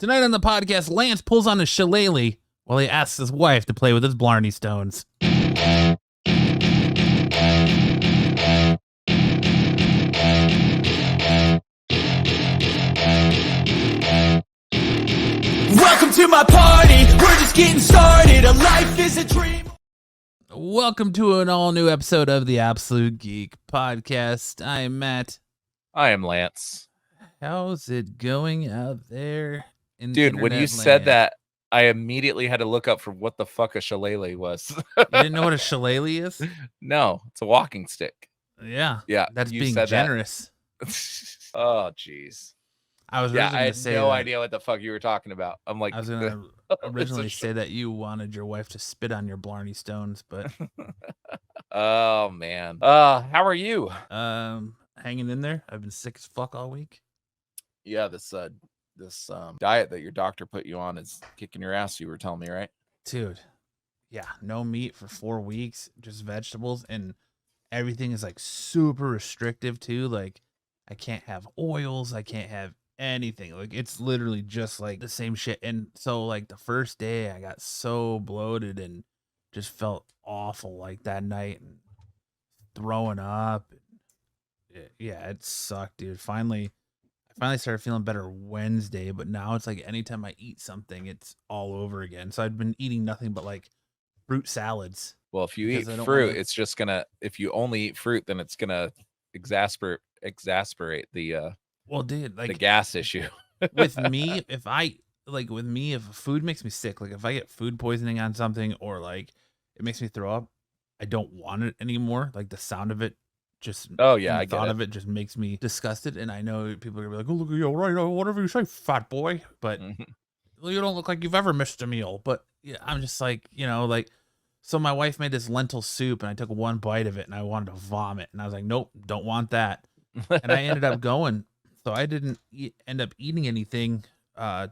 Tonight on the podcast, Lance pulls on his shillelagh while he asks his wife to play with his Blarney Stones. Welcome to my party, we're just getting started, a life is a dream. Welcome to an all-new episode of the Absolute Geek Podcast. I am Matt. I am Lance. How's it going out there in Dude, when you internet said land? that, I immediately had to look up for what the fuck a shillelagh was. You didn't know what a shillelagh is? No, it's a walking stick. Yeah. Yeah, That's you being said that. generous. Oh, jeez. I was Yeah, originally I going had to say no that. idea what the fuck you were talking about. I'm like, I was going to it's a originally say that you wanted your wife to spit on your Blarney Stones, but Oh man. How are you? hanging in there. I've been sick as fuck all week. Yeah, this diet that your doctor put you on is kicking your ass. You were telling me, right? Dude, yeah, no meat for 4 weeks, just vegetables, and everything is like super restrictive too. Like, I can't have oils, I can't have anything. Like, it's literally just like the same shit. And so, like, the first day, I got so bloated and just felt awful like that night and throwing up. Yeah, it sucked, dude. I finally started feeling better Wednesday, but now it's like anytime I eat something, it's all over again. So I've been eating nothing but like fruit salads. Well, if you eat Because I don't fruit, wanna- it's just gonna. If you only eat fruit, then it's gonna exasperate the Well, dude, the like gas issue. with me, if food makes me sick, like if I get food poisoning on something or like it makes me throw up, I don't want it anymore. Like the sound of it just Oh yeah, and the I get thought it. of it just makes me disgusted. And I know people are gonna be like, "Oh, look at you, right? Whatever you say, fat boy." But well, you don't look like you've ever missed a meal. But yeah, I'm just like, like, so my wife made this lentil soup and I took one bite of it and I wanted to vomit. And I was like, nope, don't want that. And I ended up going. So I didn't end up eating anything I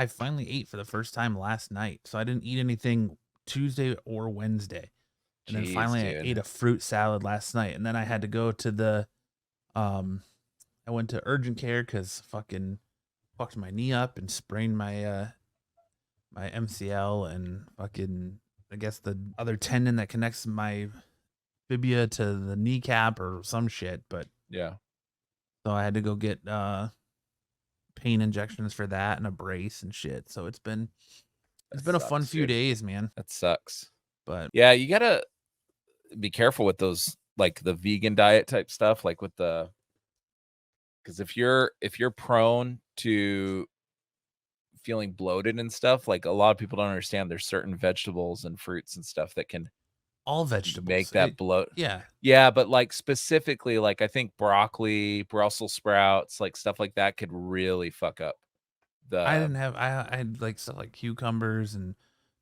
finally ate for the first time last night. So I didn't eat anything Tuesday or Wednesday. And then Jeez, finally I dude. ate a fruit salad last night. And then I had to go to the, I went to urgent care because fucking fucked my knee up and sprained my, my MCL and fucking, I guess the other tendon that connects my fibula to the kneecap or some shit. But Yeah, so I had to go get pain injections for that and a brace and shit. So it's been a fun sucks, few dude. days, man. that sucks. But Yeah, you gotta be careful with those, like the vegan diet type stuff, like with the, because if you're prone to feeling bloated and stuff, like a lot of people don't understand, there's certain vegetables and fruits and stuff that can all vegetables make that bloat. Yeah. Yeah, but like specifically, like I think broccoli, Brussels sprouts, like stuff like that could really fuck up the. I had like stuff like cucumbers and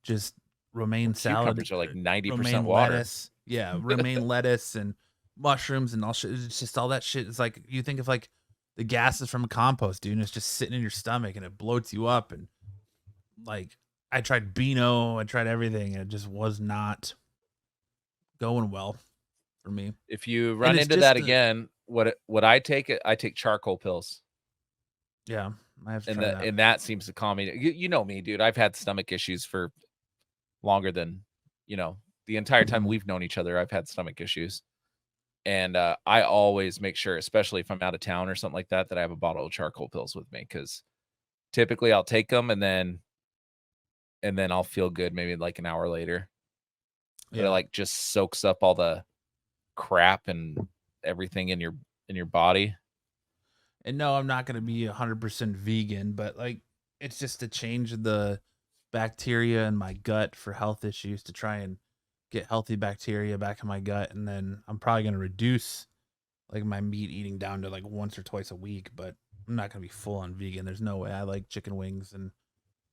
just romaine salad. Cucumbers are like 90% romaine water. lettuce. Yeah, romaine lettuce and mushrooms and all shit. It's just all that shit. It's like you think of like the gases from a compost, dude, and it's just sitting in your stomach and it bloats you up. And like I tried Beano, I tried everything, and it just was not going well for me. If you run it's into just that the- again, what I take charcoal pills, Yeah, I have to and try that. and that seems to calm me. You know me, dude. I've had stomach issues for longer than the entire time Mhm. we've known each other. I've had stomach issues, and I always make sure, especially if I'm out of town or something like that, that I have a bottle of charcoal pills with me, because typically I'll take them and then I'll feel good maybe like an hour later. But it like just soaks up all the crap and everything in your body. And no, I'm not going to be 100% vegan, but like it's just to change the bacteria in my gut for health issues to try and get healthy bacteria back in my gut. And then I'm probably going to reduce like my meat eating down to like once or twice a week, but I'm not going to be full on vegan. There's no way. I like chicken wings and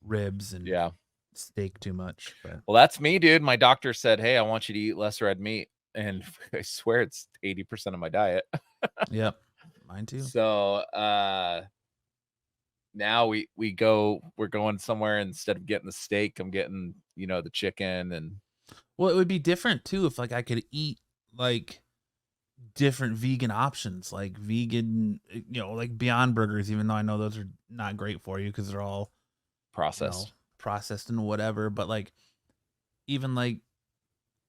ribs and Yeah. steak too much. But Well, that's me, dude. My doctor said, "Hey, I want you to eat less red meat." And I swear it's 80% of my diet. yep, mine too. So, now we're going somewhere, instead of getting the steak, I'm getting, the chicken. And Well, it would be different too if like I could eat like different vegan options, like vegan, like Beyond Burgers, even though I know those are not great for you because they're all Processed. processed and whatever. But like, even like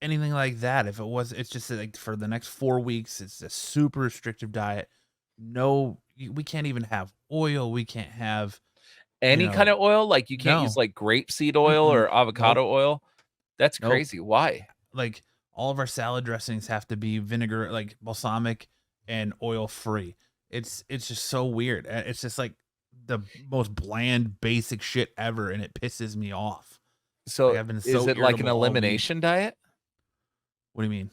anything like that, if it's just like for the next 4 weeks, it's a super restrictive diet. No, we can't even have oil. We can't have Any kind of oil, like you can't use no, like grapeseed oil or avocado oil. That's nope. crazy. Why? Like all of our salad dressings have to be vinegar, like balsamic and oil free. It's just so weird. It's just like the most bland, basic shit ever, and it pisses me off. So Like, I've been is so it like an irritable all week. elimination diet? What do you mean?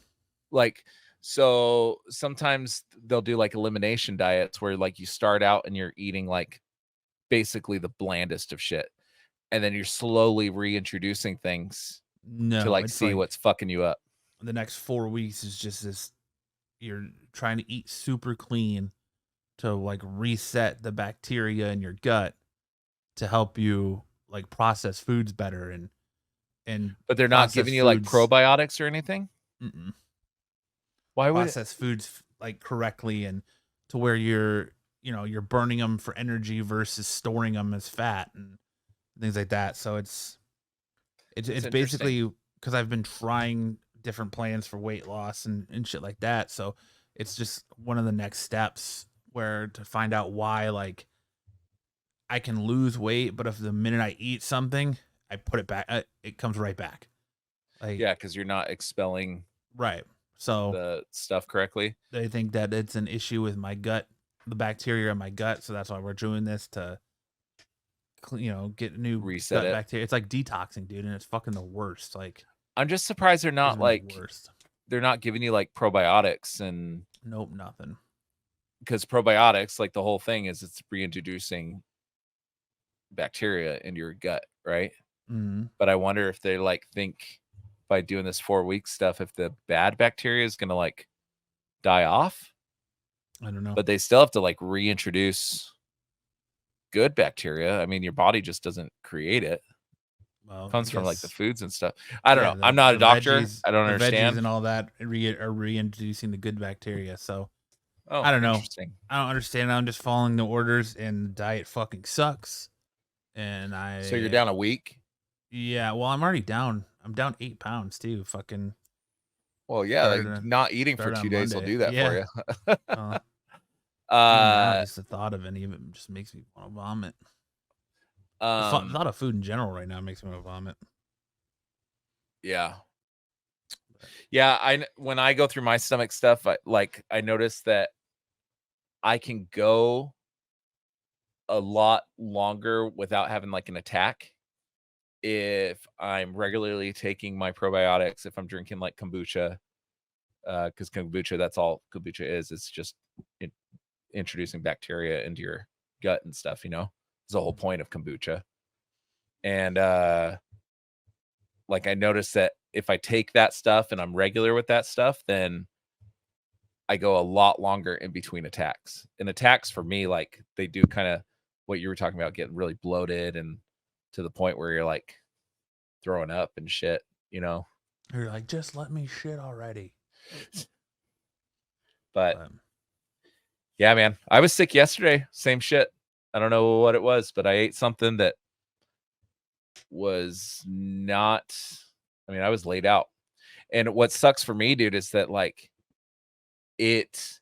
Like, so sometimes they'll do like elimination diets where like you start out and you're eating like basically the blandest of shit, and then you're slowly reintroducing things No, to like it's see like what's fucking you up. the next 4 weeks is just this. You're trying to eat super clean to like reset the bacteria in your gut to help you like process foods better and But they're not giving you like probiotics or anything. Mm-mm. Why would process foods like correctly and to where you're burning them for energy versus storing them as fat and things like that. So it's basically because I've been trying different plans for weight loss and shit like that. So it's just one of the next steps where to find out why like I can lose weight, but if the minute I eat something, I put it back, it comes right back. Like yeah, because you're not expelling right. So the stuff correctly. they think that it's an issue with my gut, the bacteria in my gut. So that's why we're doing this to, get new Reset gut it. bacteria. It's like detoxing, dude, and it's fucking the worst. Like I'm just surprised they're not like worst. They're not giving you like probiotics and Nope, nothing. Because probiotics, like the whole thing is it's reintroducing bacteria into your gut, right? Mm-hmm. But I wonder if they like think by doing this 4-week stuff, if the bad bacteria is gonna like die off. I don't know. But they still have to like reintroduce good bacteria. I mean, your body just doesn't create it. Well, It comes from like the foods and stuff. I don't know. I'm not a the doctor. Veggies, I don't the understand. veggies and all that are reintroducing the good bacteria. So Oh, I don't know. Interesting. I don't understand. I'm just following the orders, and the diet fucking sucks. And So you're down a week? Yeah. Well, I'm already down. I'm down 8 pounds too. Fucking. Well, yeah, like not eating for 2 days will do that for you. Now, just the thought of any of it just makes me want to vomit. The thought of food in general right now makes me want to vomit. Yeah. Yeah, when I go through my stomach stuff, I notice that I can go a lot longer without having like an attack if I'm regularly taking my probiotics, if I'm drinking like kombucha, because kombucha, that's all kombucha is. It's just introducing bacteria into your gut and stuff, it's the whole point of kombucha. And like I noticed that if I take that stuff and I'm regular with that stuff, then I go a lot longer in between attacks. And attacks for me, like they do kind of what you were talking about, getting really bloated and to the point where you're like throwing up and shit, You're like, just let me shit already. But yeah, man, I was sick yesterday. Same shit. I don't know what it was, but I ate something that was not, I was laid out. And what sucks for me, dude, is that like it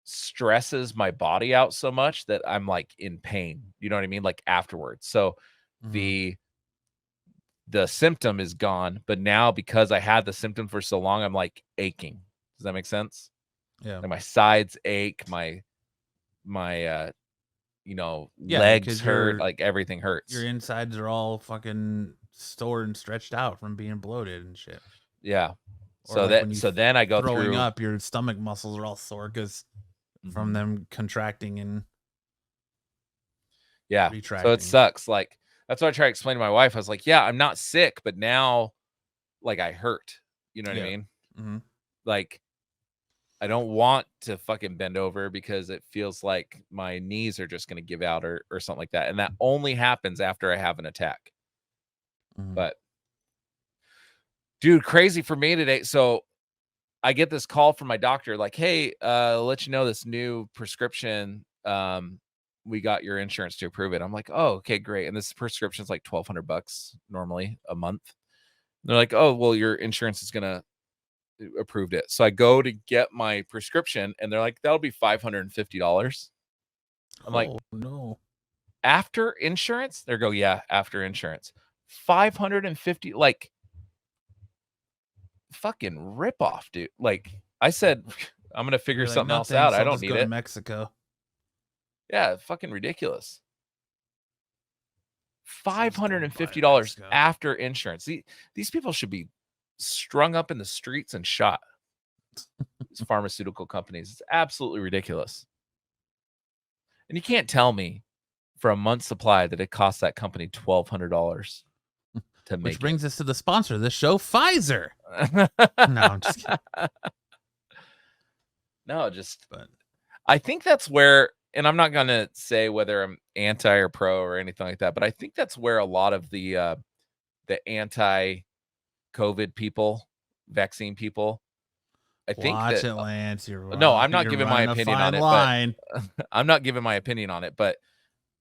stresses my body out so much that I'm like in pain. You know what I mean? Like afterwards. So the symptom is gone, but now because I had the symptom for so long, I'm like aching. Does that make sense? Yeah. And my sides ache, my legs hurt, like everything hurts. Your insides are all fucking stored and stretched out from being bloated and shit. Yeah. Or So then I go throwing through up, your stomach muscles are all sore because from them contracting and retracting. So it sucks. Like that's what I try to explain to my wife. I was like, yeah, I'm not sick, but now like I hurt. You know what I mean? Mm-hmm. Like I don't want to fucking bend over because it feels like my knees are just going to give out or something like that. And that only happens after I have an attack. But dude, crazy for me today. So I get this call from my doctor, like, hey, let you know this new prescription. We got your insurance to approve it. I'm like, oh, okay, great. And this prescription is like $1,200 normally a month. They're like, oh, well, your insurance is gonna approved it. So I go to get my prescription, and they're like, that'll be $550. I'm like, no. After insurance? They go, yeah, after insurance. 550, like, fucking rip off, dude. Like, I said, I'm gonna figure You're like, something no else thanks, out. I I'll don't just need go it. to Mexico. Yeah, fucking ridiculous. $550 Mexico. after insurance. These people should be strung up in the streets and shot. These pharmaceutical companies. It's absolutely ridiculous. And you can't tell me for a month's supply that it costs that company $1,200 to make Which brings us to the sponsor of this show, Pfizer. No, I'm just kidding. No, but I think that's where, and I'm not going to say whether I'm anti or pro or anything like that, but I think that's where a lot of the anti-COVID people, vaccine people, I think Watch that, it, Lance. no, I'm not giving my opinion on it, but I'm not giving my opinion on it, but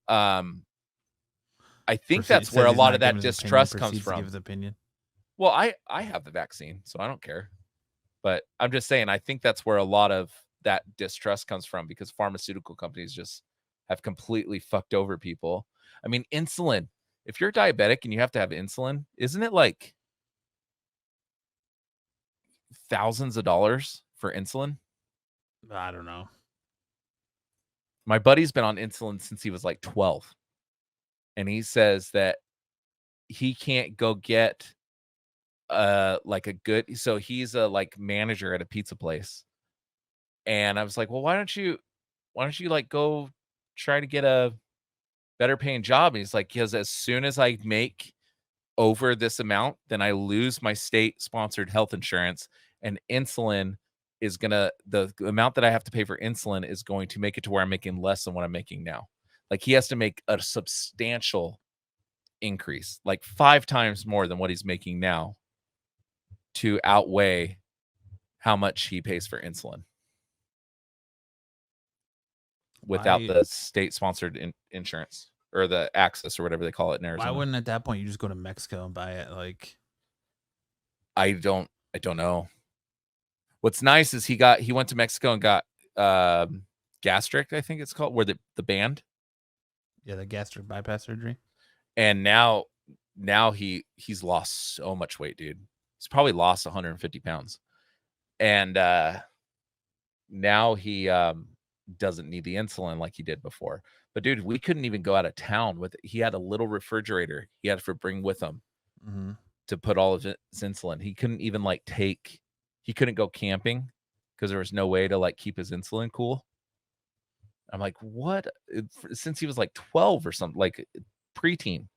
I think that's where a lot of that distrust comes from. Give his opinion. Well, I have the vaccine, so I don't care. But I'm just saying, I think that's where a lot of that distrust comes from, because pharmaceutical companies just have completely fucked over people. I mean, insulin. If you're diabetic and you have to have insulin, isn't it like thousands of dollars for insulin? I don't know. My buddy's been on insulin since he was like 12. And he says that he can't go get like a good, so he's a like manager at a pizza place. And I was like, well, why don't you like go try to get a better paying job? And he's like, because as soon as I make over this amount, then I lose my state sponsored health insurance, and insulin is gonna, the amount that I have to pay for insulin is going to make it to where I'm making less than what I'm making now. Like, he has to make a substantial increase, like 5 times more than what he's making now, to outweigh how much he pays for insulin without the state sponsored insurance, or the access, or whatever they call it in Arizona. Why wouldn't at that point you just go to Mexico and buy it? Like, I don't know. What's nice is he went to Mexico and got gastric, I think it's called, where the band. Yeah, the gastric bypass surgery. And now he's lost so much weight, dude. He's probably lost 150 pounds. And now he doesn't need the insulin like he did before. But dude, we couldn't even go out of town with it. He had a little refrigerator he had to bring with him to put all of his insulin. He couldn't even he couldn't go camping because there was no way to like keep his insulin cool. I'm like, what? Since he was like 12 or something, like preteen.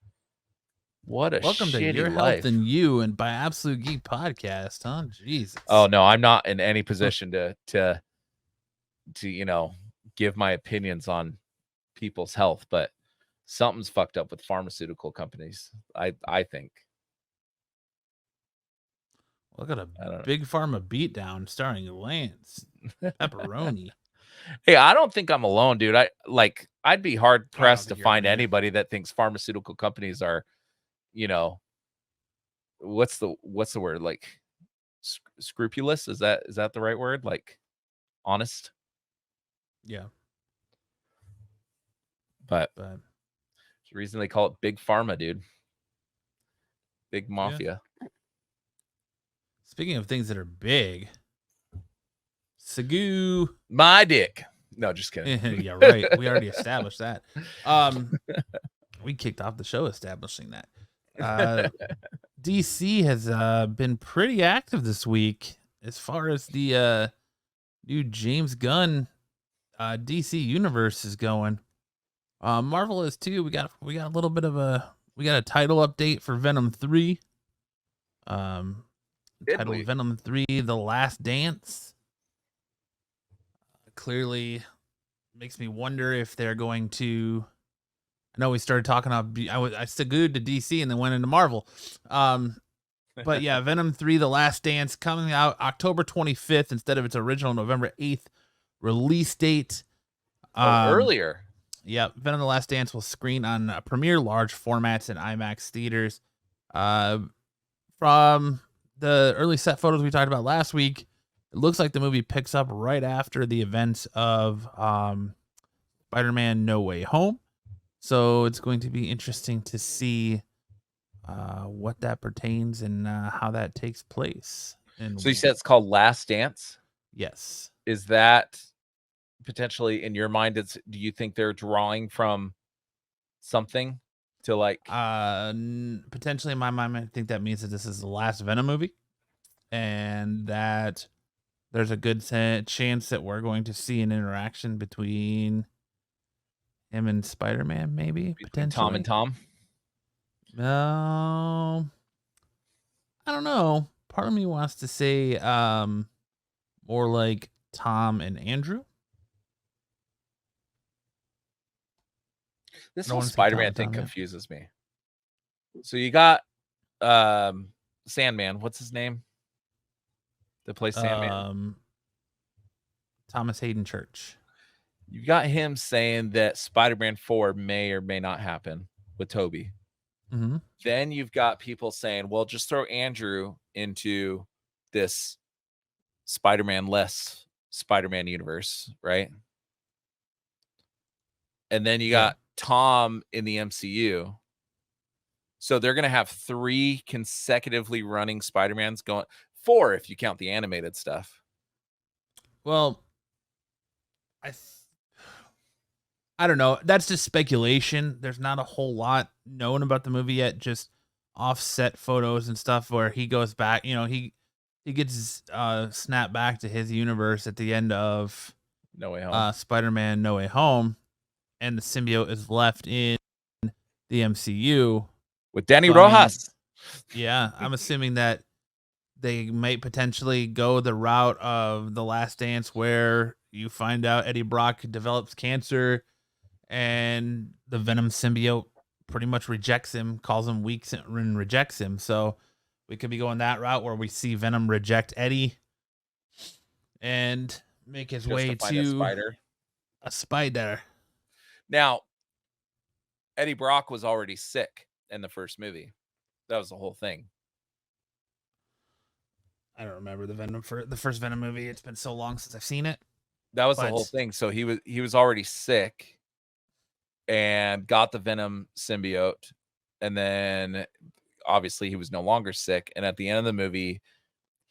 What a welcome to Your life. Health and You, and by Absolute Geek Podcast, huh? Jesus. Oh no, I'm not in any position to give my opinions on people's health, but something's fucked up with pharmaceutical companies. I think. Look at a big pharma beatdown starring Lance Pepperoni. Hey, I don't think I'm alone, dude. I'd be hard pressed to find anybody that thinks pharmaceutical companies are, what's the word? Like scrupulous? Is that the right word? Like honest? Yeah. But there's a reason they call it big pharma, dude. Big mafia. Yeah. Speaking of things that are big, Sagoo. My dick. No, just kidding. Yeah, right. We already established that. We kicked off the show establishing that. DC has been pretty active this week as far as the new James Gunn DC universe is going. Marvel is too. We got a little bit of a title update for Venom 3. Titled Venom 3: The Last Dance. Clearly makes me wonder if they're going to. I know we started talking about. I sagooed to DC and then went into Marvel. But yeah, Venom 3: The Last Dance coming out October 25th instead of its original November 8th release date. Earlier. Yeah, Venom: The Last Dance will screen on premiere large formats in IMAX theaters. From the early set photos we talked about last week, it looks like the movie picks up right after the events of Spider-Man: No Way Home. So it's going to be interesting to see what that pertains and how that takes place. And So you said it's called Last Dance. yes, Is that potentially in your mind? Do you think they're drawing from something to like? potentially in my mind, I think that means that this is the last Venom movie, and that there's a good chance that we're going to see an interaction between him and Spider-Man, maybe Between potentially. Tom and Tom? No, I don't know. Part of me wants to say more like Tom and Andrew. This I don't whole wanna say Tom Spider-Man and thing Tom, yeah. confuses me. So you got Sandman. What's his name? That plays Sandman. Thomas Hayden Church. You got him saying that Spider-Man 4 may or may not happen with Toby. Mm-hmm. Then you've got people saying, well, just throw Andrew into this Spider-Man-less Spider-Man universe, right? And then you got Tom in the MCU. So they're going to have 3 consecutively running Spider-Mans going, 4 if you count the animated stuff. Well, I don't know. That's just speculation. There's not a whole lot known about the movie yet. Just offset photos and stuff where he goes back. You know, he gets snapped back to his universe at the end of No Way Home. Spider-Man: No Way Home, and the symbiote is left in the MCU With Danny So, Rojas. Yeah, I'm assuming that they might potentially go the route of The Last Dance, where you find out Eddie Brock develops cancer, and the Venom symbiote pretty much rejects him, calls him weak, and rejects him. So we could be going that route where we see Venom reject Eddie and make his way to a spider. Now, Eddie Brock was already sick in the first movie. That was the whole thing. I don't remember the first Venom movie. It's been so long since I've seen it. That was the whole thing. So he was already sick and got the Venom symbiote, and then obviously he was no longer sick. And at the end of the movie,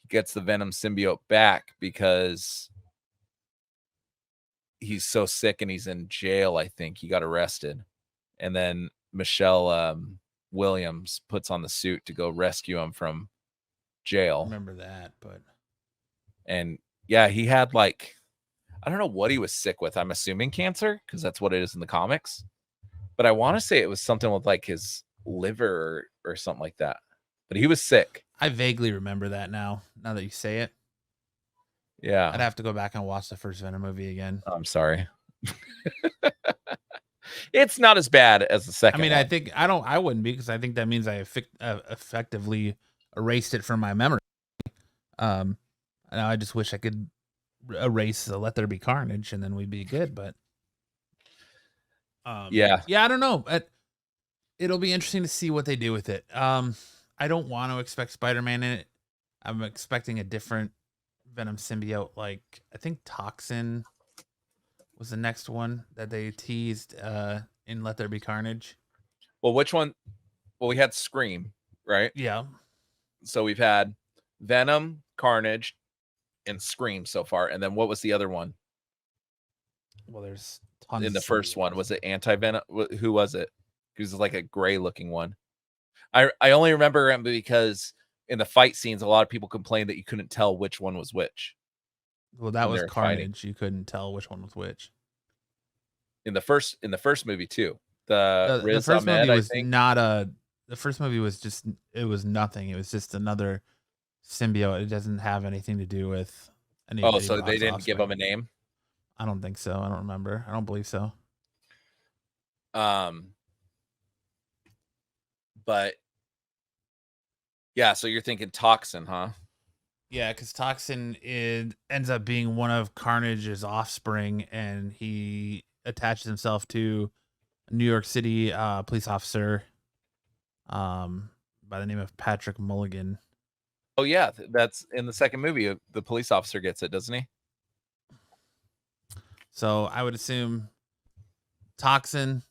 he gets the Venom symbiote back because he's so sick and he's in jail. I think he got arrested, and then Michelle Williams puts on the suit to go rescue him from jail. I remember that, but and yeah, he had like, I don't know what he was sick with. I'm assuming cancer because that's what it is in the comics. But I want to say it was something with like his liver or something like that. But he was sick. I vaguely remember that now that you say it. Yeah. I'd have to go back and watch the first Venom movie again. I'm sorry. It's not as bad as the second one. I wouldn't be, because I think that means I effectively erased it from my memory. Now I just wish I could erase Let There Be Carnage, and then we'd be good. But yeah, I don't know. It'll be interesting to see what they do with it. I don't want to expect Spider-Man in it. I'm expecting a different Venom symbiote. Like, I think Toxin was the next one that they teased in Let There Be Carnage. Well, which one? Well, we had Scream, right? Yeah. So we've had Venom, Carnage, and Scream so far. And then what was the other one? Well, there's tons in the first one. Was it Anti-Venom? Who was it? He was like a gray looking one. I only remember him because in the fight scenes, a lot of people complained that you couldn't tell which one was which. Well, that was Carnage. You couldn't tell which one was which. In the first movie too. The first movie was not a. The first movie was just, it was nothing. It was just another symbiote. It doesn't have anything to do with any. Oh, so they didn't give him a name? I don't think so. I don't remember. I don't believe so. But Yeah, so you're thinking Toxin, huh? Yeah, because Toxin ends up being one of Carnage's offspring, and he attaches himself to a New York City police officer by the name of Patrick Mulligan. Oh yeah, that's in the second movie. The police officer gets it, doesn't he? So I would assume Toxin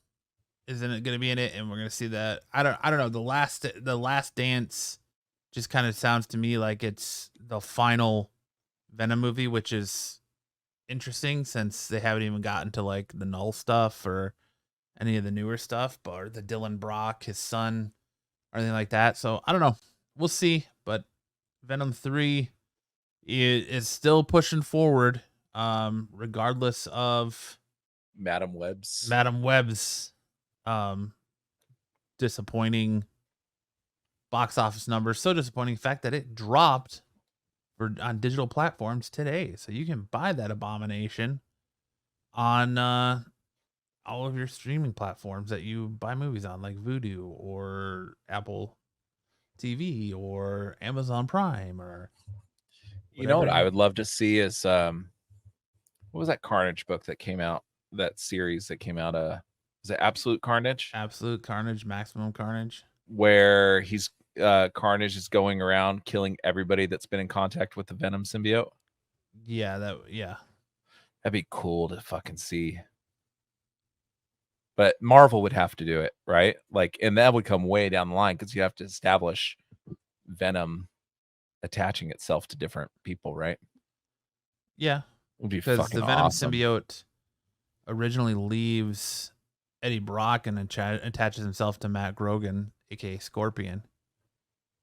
isn't it going to be in it, and we're going to see that. I don't know. The last dance just kind of sounds to me like it's the final Venom movie, which is interesting since they haven't even gotten to like the Null stuff or any of the newer stuff, or the Dylan Brock, his son, or anything like that. So I don't know. We'll see. But Venom 3 is still pushing forward, regardless of Madam Web's. Madam Web's disappointing box office numbers. So disappointing fact that it dropped on digital platforms today. So you can buy that abomination on all of your streaming platforms that you buy movies on, like Vudu or Apple TV or Amazon Prime or You know what whatever. I would love to see is what was that Carnage book that came out? That series that came out. Is it Absolute Carnage? Absolute Carnage, Maximum Carnage. Where he's Carnage is going around killing everybody that's been in contact with the Venom symbiote. Yeah, That'd be cool to fucking see. But Marvel would have to do it, right? Like, and that would come way down the line because you have to establish Venom attaching itself to different people, right? Yeah, Would be because fucking the Venom awesome. symbiote originally leaves Eddie Brock and attaches himself to Matt Grogan, aka Scorpion,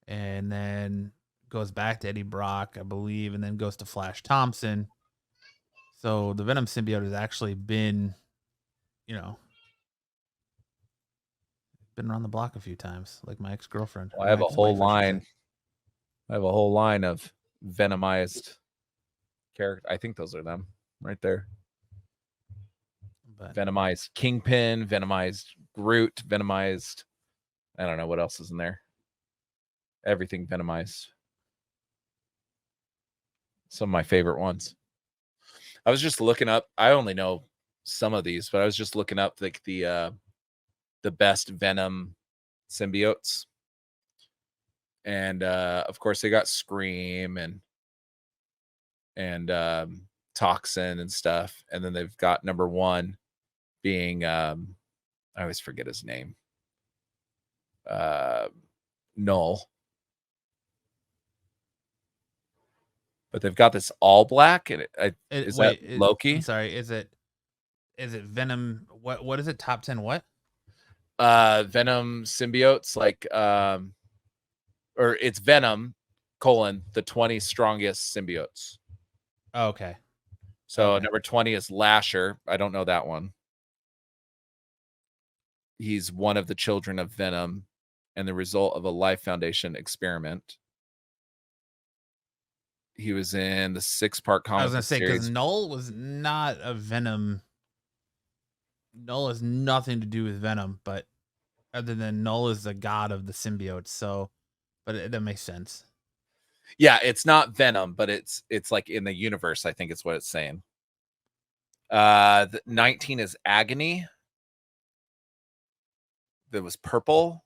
and then goes back to Eddie Brock, I believe, and then goes to Flash Thompson. So the Venom symbiote has actually been, been around the block a few times, like my ex-girlfriend. Well, I have a whole line. I have a whole line of Venomized character. I think those are them right there. But Venomized Kingpin, Venomized Groot, Venomized. I don't know what else is in there. Everything Venomized. Some of my favorite ones. I was just looking up. I only know some of these, but I was just looking up like the best Venom symbiotes, and of course they got Scream and Toxin and stuff, and then they've got number one being I always forget his name, Null. But they've got this all black, and that Loki? I'm sorry, is it Venom? What is it? Top 10 what? Venom symbiotes, like or it's Venom, the 20 strongest symbiotes. Oh, okay. So number 20 is Lasher. I don't know that one. He's one of the children of Venom and the result of a Life Foundation experiment. He was in the 6-part comic. I was gonna say because Null was not a Venom. Null has nothing to do with Venom, but other than Null is the god of the symbiotes. So, but that makes sense. Yeah, it's not Venom, but it's like in the universe. I think it's what it's saying. 19 is Agony. That was purple.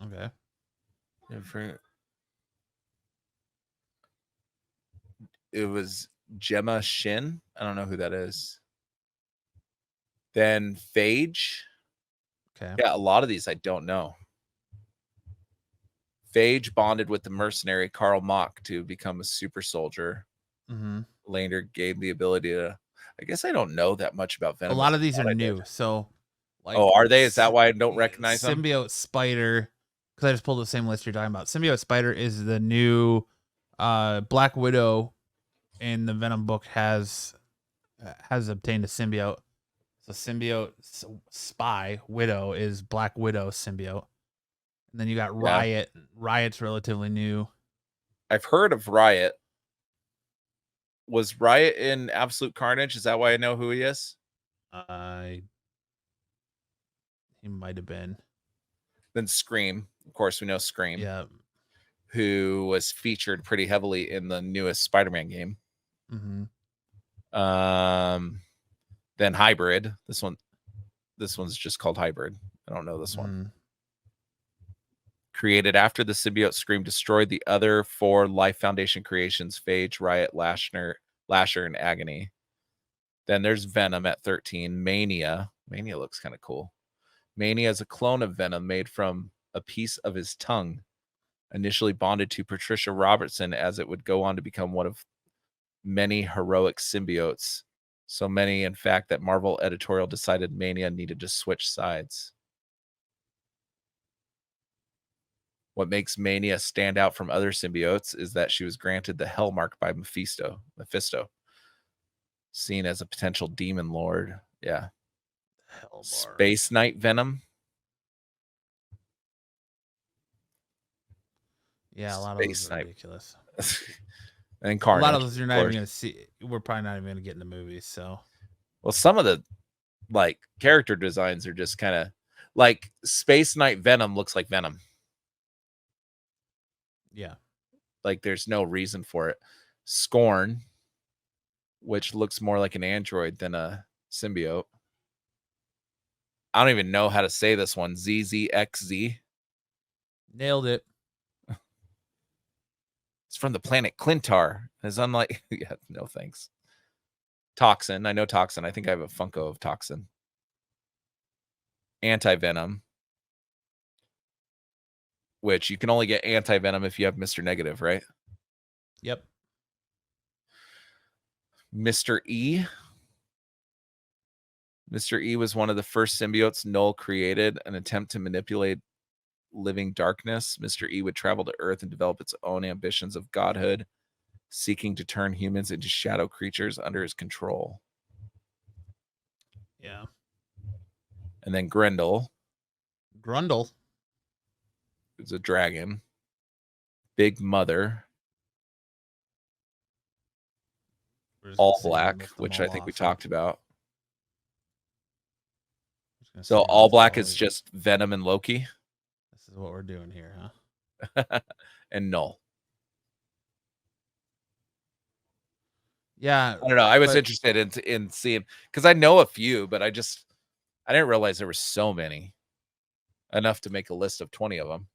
Okay. Different. It was Gemma Shin. I don't know who that is. Then Phage. Okay. Yeah, a lot of these I don't know. Phage bonded with the mercenary Karl Mock to become a super soldier. Mm-hmm. Later gave the ability to. I guess I don't know that much about Venom. A lot of these are new, so. Like, oh, are they? Is that why I don't recognize them? Symbiote Spider, because I just pulled the same list you're talking about. Symbiote Spider is the new Black Widow in the Venom book has obtained a symbiote. So symbiote Spy Widow is Black Widow symbiote. And then you got Riot. Yeah. Riot's relatively new. I've heard of Riot. Was Riot in Absolute Carnage? Is that why I know who he is? He might have been. Then Scream, of course, we know Scream, Yeah. who was featured pretty heavily in the newest Spider-Man game. Mm-hmm. Then Hybrid. This one's just called Hybrid. I don't know this one. Created after the symbiote Scream destroyed the other 4 Life Foundation creations: Phage, Riot, Lasher, and Agony. Then there's Venom at 13. Mania. Mania looks kind of cool. Mania is a clone of Venom made from a piece of his tongue, initially bonded to Patricia Robertson, as it would go on to become one of many heroic symbiotes. So many, in fact, that Marvel editorial decided Mania needed to switch sides. What makes Mania stand out from other symbiotes is that she was granted the Hell Mark by Mephisto, seen as a potential demon lord. Yeah. Hell Space Knight Venom. Yeah, a lot of those are ridiculous. And Carnage. A lot of those you're not even going to see. We're probably not even going to get in the movies. So, well, some of the like character designs are just kind of like Space Knight Venom looks like Venom. Yeah. Like there's no reason for it. Scorn, which looks more like an android than a symbiote. I don't even know how to say this one. ZZXZ. Nailed it. It's from the planet Clintar. It's unlike, yeah, no thanks. Toxin. I know Toxin. I think I have a Funko of Toxin. Anti-Venom. Which you can only get Anti-Venom if you have Mr. Negative, right? Yep. Mr. E. Mr. E was one of the first symbiotes Null created, an attempt to manipulate living darkness. Mr. E would travel to Earth and develop its own ambitions of godhood, seeking to turn humans into shadow creatures under his control. Yeah. And then Grendel. Grundle. It's a dragon. Big Mother. All Black, which I think we talked about. So All Black is just Venom and Loki. This is what we're doing here, huh? And Null. Yeah. I don't know. I was interested in seeing, because I know a few, but I didn't realize there were so many. Enough to make a list of 20 of them.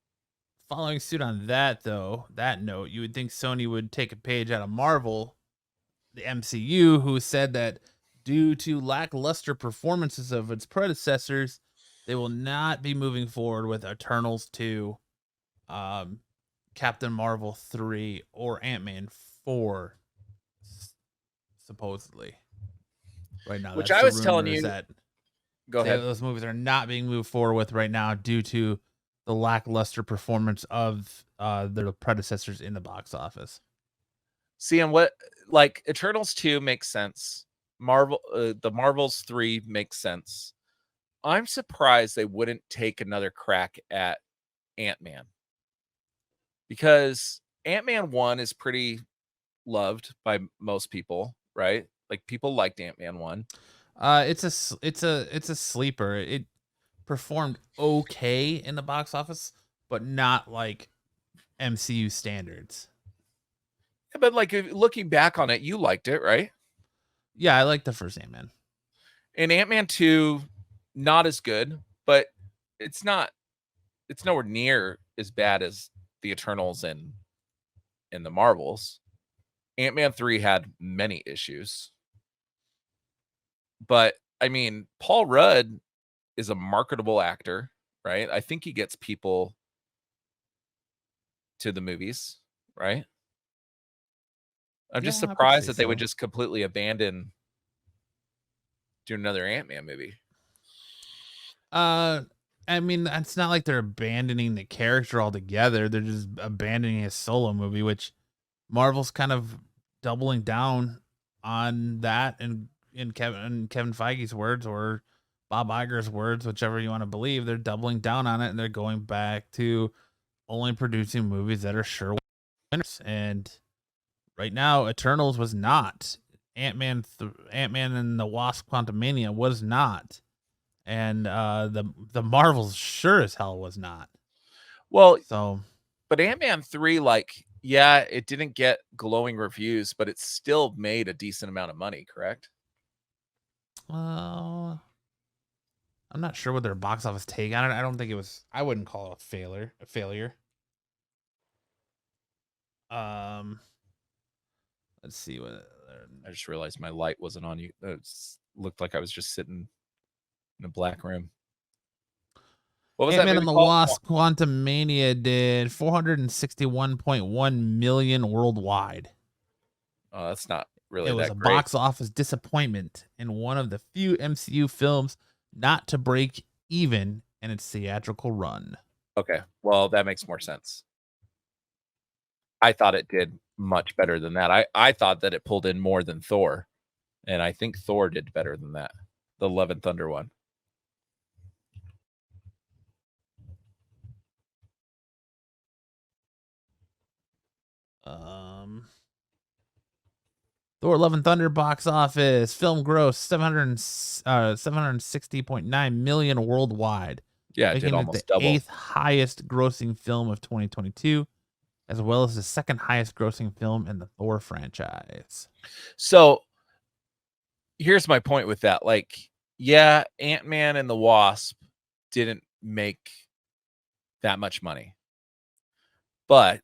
Following suit on that, though, that note, you would think Sony would take a page out of Marvel, the MCU, who said that due to lackluster performances of its predecessors, they will not be moving forward with Eternals 2, Captain Marvel 3, or Ant-Man 4, supposedly. Right now, which I was telling you that go ahead. those movies are not being moved forward with right now due to the lackluster performance of their predecessors in the box office. See, and what, like, Eternals 2 makes sense. The Marvels 3 makes sense. I'm surprised they wouldn't take another crack at Ant-Man, because Ant-Man 1 is pretty loved by most people, right? Like, people liked Ant-Man 1. It's a sleeper. It performed okay in the box office, but not like MCU standards. Yeah, but like, looking back on it, you liked it, right? Yeah, I like the first Ant-Man. And Ant-Man 2, not as good, but it's nowhere near as bad as the Eternals and the Marvels. Ant-Man 3 had many issues. But I mean, Paul Rudd is a marketable actor, right? I think he gets people to the movies, right? I'm just surprised that they would just completely abandon doing another Ant-Man movie. I mean, it's not like they're abandoning the character altogether. They're just abandoning his solo movie, which Marvel's kind of doubling down on that, and in Kevin Feige's words, or Bob Iger's words, whichever you want to believe, they're doubling down on it, and they're going back to only producing movies that are sure winners. And right now, Eternals was not. Ant-Man and the Wasp: Quantumania was not. and the Marvels sure as hell was not. Well, So, but Ant-Man 3, like, yeah, it didn't get glowing reviews, but it still made a decent amount of money, correct? I'm not sure what their box office take on it. I don't think it was. I wouldn't call it a failure. Let's see what. I just realized my light wasn't on you. It looked like I was just sitting in a black room. What was that Ant-Man movie and the called? Wasp: Quantumania did 461.1 million worldwide. Oh, that's not really It was that a great. box office disappointment and one of the few MCU films not to break even in its theatrical run. Okay, well, that makes more sense. I thought it did much better than that. I thought that it pulled in more than Thor, and I think Thor did better than that. The Love and Thunder one. Thor: Love and Thunder box office film gross 760.9 million worldwide, Yeah, it did making it the almost double. 8th highest grossing film of 2022, as well as the 2nd highest grossing film in the Thor franchise. So here's my point with that. Like, yeah, Ant-Man and the Wasp didn't make that much money, but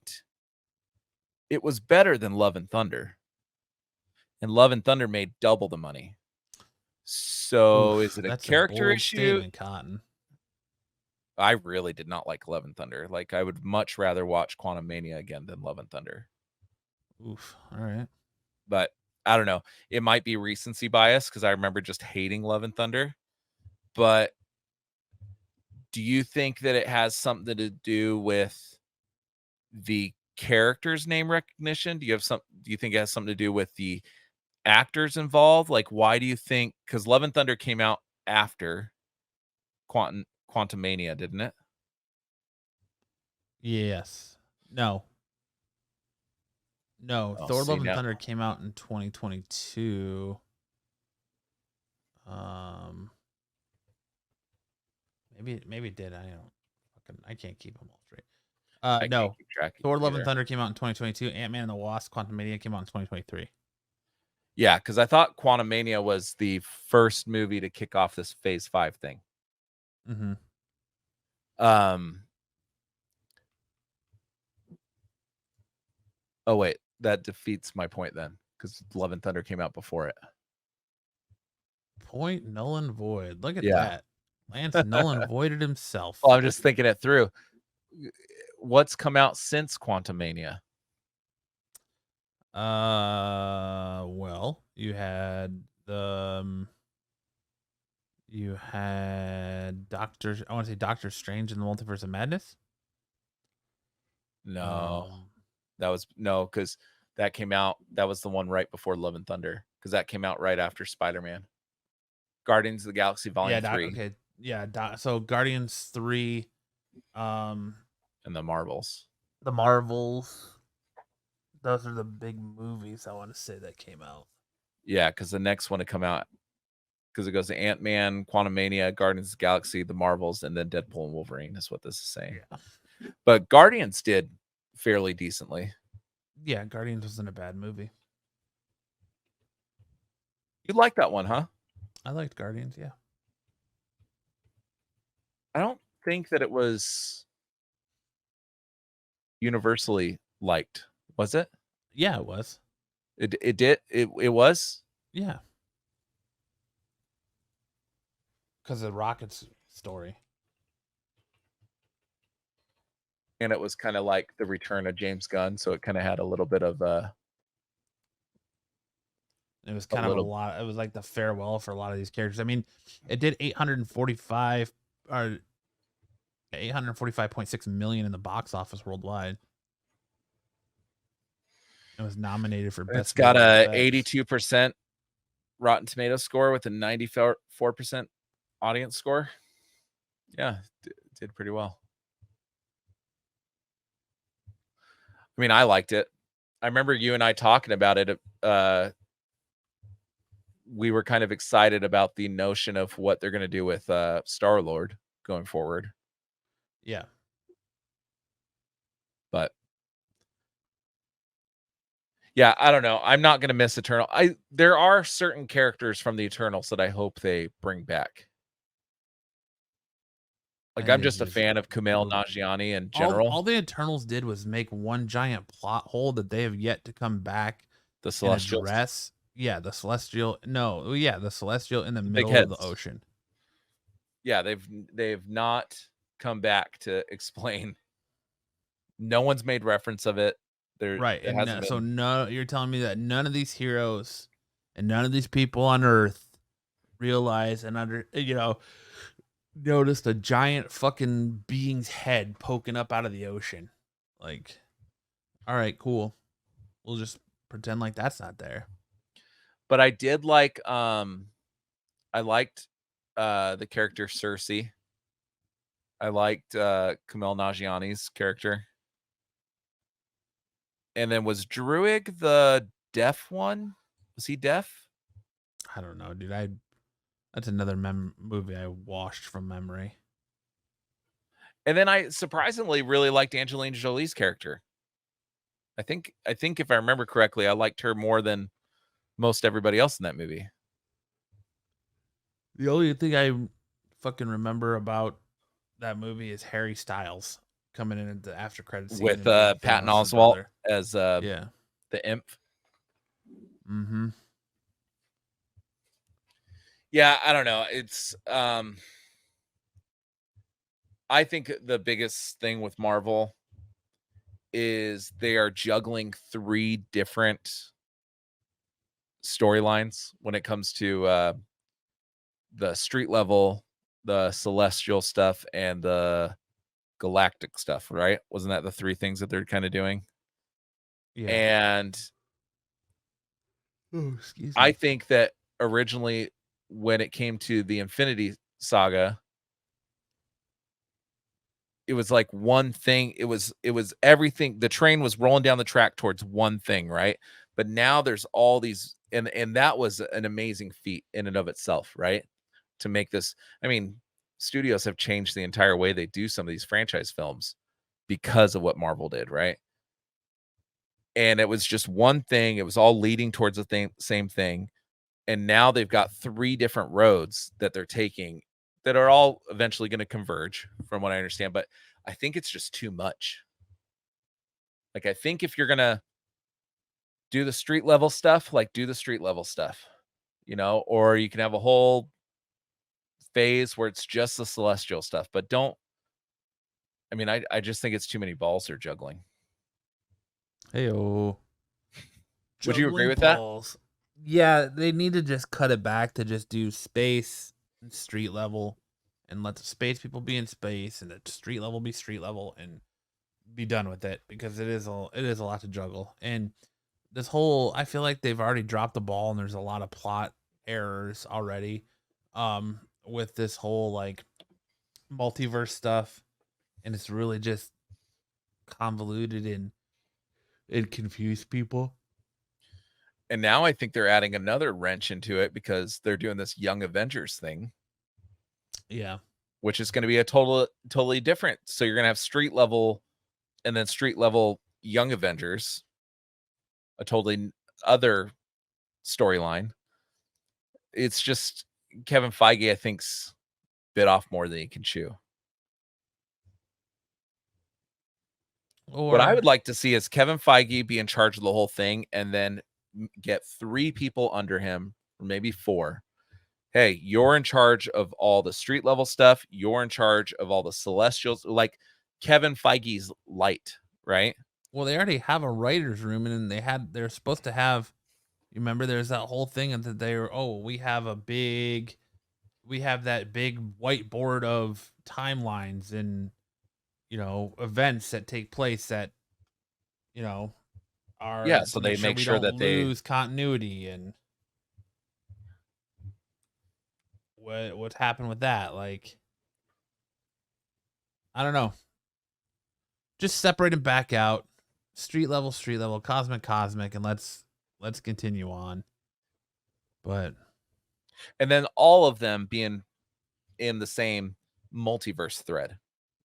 it was better than Love and Thunder. And Love and Thunder made double the money. So is it a character issue? Statement, Cotton. I really did not like Love and Thunder. Like, I would much rather watch Quantumania again than Love and Thunder. Oof. All right. But I don't know. It might be recency bias because I remember just hating Love and Thunder. But do you think that it has something to do with the character's name recognition? Do you think it has something to do with the actors involved? Like, why do you think? Because Love and Thunder came out after Quantumania, didn't it? Yes. No. Thor: Love and Thunder came out in 2022. Maybe it did. I can't keep them all straight. No. Thor: Love and Thunder came out in 2022. Ant-Man and the Wasp: Quantumania came out in 2023. Yeah, because I thought Quantumania was the first movie to kick off this Phase 5 thing. Mm-hmm. Oh wait, that defeats my point then, because Love and Thunder came out before it. Point null and void. Look at that. Lance null and voided himself. Well, I'm just thinking it through. What's come out since Quantumania? Well, you had Doctor Strange in the Multiverse of Madness. No, because that came out. That was the one right before Love and Thunder, because that came out right after Spider-Man. Guardians of the Galaxy Volume 3. Okay. Yeah. So Guardians 3, and the Marvels. Those are the big movies I want to say that came out. Yeah, because the next one to come out, because it goes to Ant-Man, Quantumania, Guardians of the Galaxy, the Marvels, and then Deadpool and Wolverine is what this is saying. Yeah. But Guardians did fairly decently. Yeah, Guardians wasn't a bad movie. You like that one, huh? I liked Guardians, yeah. I don't think that it was universally liked. Was it? Yeah, it was. It did. It was? Yeah. Because of Rocket's story. And it was kind of like the return of James Gunn, so it kind of had a little bit of it was kind of a lot. It was like the farewell for a lot of these characters. I mean, it did 845.6 million in the box office worldwide. It was nominated for best. It's got a 82% Rotten Tomatoes score with a 94% audience score. Yeah, did pretty well. I mean, I liked it. I remember you and I talking about it we were kind of excited about the notion of what they're going to do with Star-Lord going forward. Yeah. But yeah, I don't know. I'm not going to miss Eternal. There are certain characters from the Eternals that I hope they bring back. Like, I'm just a fan of Kumail Nanjiani in general. All the Eternals did was make one giant plot hole that they have yet to come back The Celestials. and address. Yeah, the Celestial. No, yeah, the Celestial in the big middle of the heads. ocean. Yeah, they've not come back to explain. No one's made reference of it. Right. It And hasn't so been. you're telling me that none of these heroes and none of these people on Earth realize and noticed a giant fucking being's head poking up out of the ocean. Like, all right, cool. We'll just pretend like that's not there. But I did like I liked the character Cersei. I liked Kumail Nanjiani's character. And then was Druig the deaf one? Was he deaf? I don't know, dude. That's another movie I watched from memory. And then I surprisingly really liked Angelina Jolie's character. I think if I remember correctly, I liked her more than most everybody else in that movie. The only thing I fucking remember about that movie is Harry Styles coming in at the after credits scene with and Patton Thanos' Oswalt brother. as Yeah. the imp. Mm-hmm. Yeah, I don't know. It's I think the biggest thing with Marvel is they are juggling 3 different storylines when it comes to the street level, the celestial stuff, and the galactic stuff, right? Wasn't that the 3 things that they're kind of doing? Yeah. And excuse me. I think that originally when it came to the Infinity Saga, it was like one thing. It was everything. The train was rolling down the track towards one thing, right? But now there's all these, and that was an amazing feat in and of itself, right? To make this, I mean, studios have changed the entire way they do some of these franchise films because of what Marvel did, right? And it was just one thing. It was all leading towards the same thing. And now they've got 3 different roads that they're taking that are all eventually going to converge, from what I understand. But I think it's just too much. Like, I think if you're going to do the street level stuff, like, do the street level stuff, or you can have a whole phase where it's just the celestial stuff, but don't. I mean, I just think it's too many balls they're juggling. Heyo. Would you agree with that? Yeah, they need to just cut it back to just do space and street level and let the space people be in space and the street level be street level and be done with it, because it is a lot to juggle. And this whole, I feel like they've already dropped the ball and there's a lot of plot errors already with this whole like multiverse stuff, and it's really just convoluted and it confused people. And now I think they're adding another wrench into it because they're doing this Young Avengers thing. Yeah. Which is going to be a totally different. So you're going to have street level and then street level Young Avengers, a totally other storyline. It's just Kevin Feige, I think's bit off more than he can chew. What I would like to see is Kevin Feige be in charge of the whole thing and then get 3 people under him, or maybe 4. Hey, you're in charge of all the street level stuff. You're in charge of all the celestials, like Kevin Feige's light, right? Well, they already have a writer's room, and they're supposed to have, you remember there's that whole thing that they were, we have that big whiteboard of timelines and, events that take place that, are so to they make sure that they lose continuity and what's happened with that. Like, I don't know. Just separate them back out. Street level, cosmic, and let's continue on. But And then all of them being in the same multiverse thread,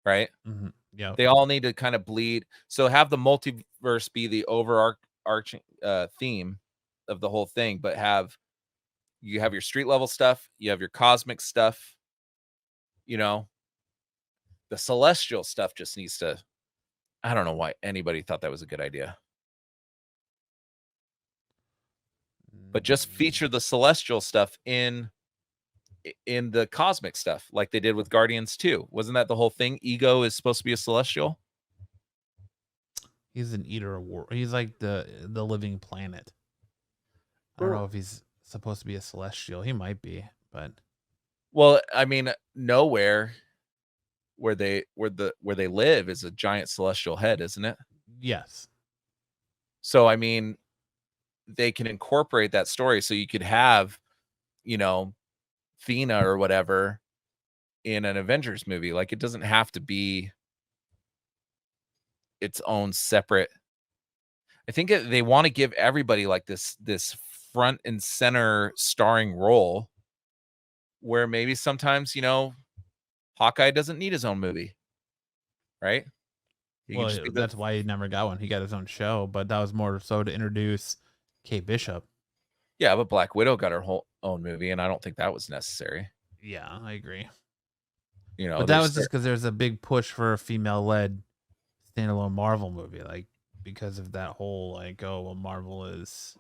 right? Mm-hmm. Yeah. They all need to kind of bleed. So have the multiverse be the overarching theme of the whole thing, but you have your street level stuff, you have your cosmic stuff, you know, the celestial stuff just needs to. I don't know why anybody thought that was a good idea, but just feature the celestial stuff in the cosmic stuff like they did with Guardians 2. Wasn't that the whole thing? Ego is supposed to be a celestial. He's an eater of war. He's like the living planet. I don't know if he's supposed to be a celestial. He might be, but Well, I mean, nowhere where they live is a giant celestial head, isn't it? yes. So I mean, they can incorporate that story so you could have, you know, Thena or whatever in an Avengers movie. Like it doesn't have to be its own separate. I think they want to give everybody like this front and center starring role where maybe sometimes, Hawkeye doesn't need his own movie, right? He can Well, just be that's why he never got one. He got his own show, but that was more so to introduce Kate Bishop. yeah, but Black Widow got her whole own movie, and I don't think that was necessary. Yeah, I agree. But But that was just because there's a big push for a female-led standalone Marvel movie, like because of that whole like, oh well, Marvel is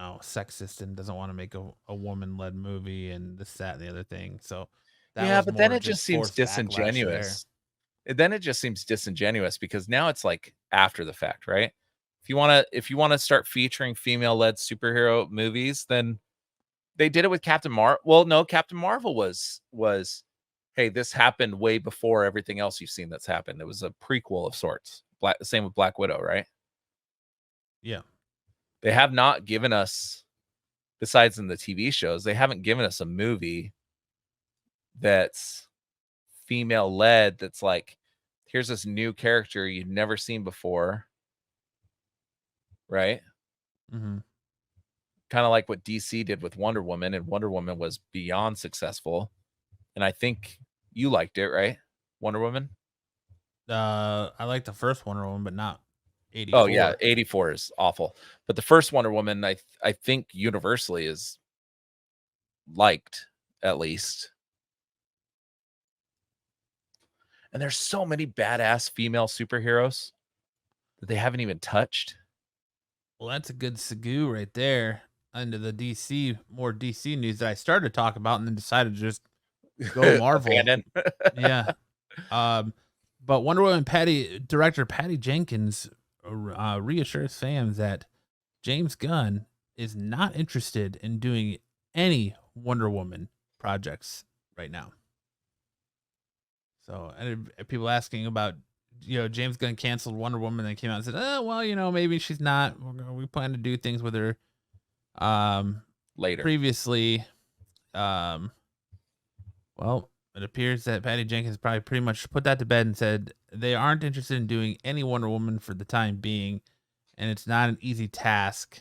sexist and doesn't want to make a woman-led movie and this, that, and the other thing. So that yeah, was but more then it just just seems forced backlash there. disingenuous. Then it just seems disingenuous because now it's like after the fact, right? If you wanna start featuring female-led superhero movies, then they did it with Captain Marvel. Well, no, Captain Marvel was hey, this happened way before everything else you've seen that's happened. It was a prequel of sorts. Same with Black Widow, right? Yeah. They have not given us, besides in the TV shows, they haven't given us a movie that's female led that's like, here's this new character you've never seen before, right? Mm-hmm. Kind of like what DC did with Wonder Woman, and Wonder Woman was beyond successful. And I think you liked it, right? Wonder Woman. I like the first Wonder Woman, but not 84. Oh yeah, 84 is awful. But the first Wonder Woman, I think universally is liked, at least. And there's so many badass female superheroes that they haven't even touched. Well, that's a good segue right there into the more DC news that I started to talk about and then decided to just go Marvel. Yeah. But Wonder Woman director Patty Jenkins reassures fans that James Gunn is not interested in doing any Wonder Woman projects right now. So, and people asking about, James Gunn canceled Wonder Woman and came out and said, oh, well, maybe she's not. We plan to do things with her Later. Previously. Well, it appears that Patty Jenkins probably pretty much put that to bed and said they aren't interested in doing any Wonder Woman for the time being, and it's not an easy task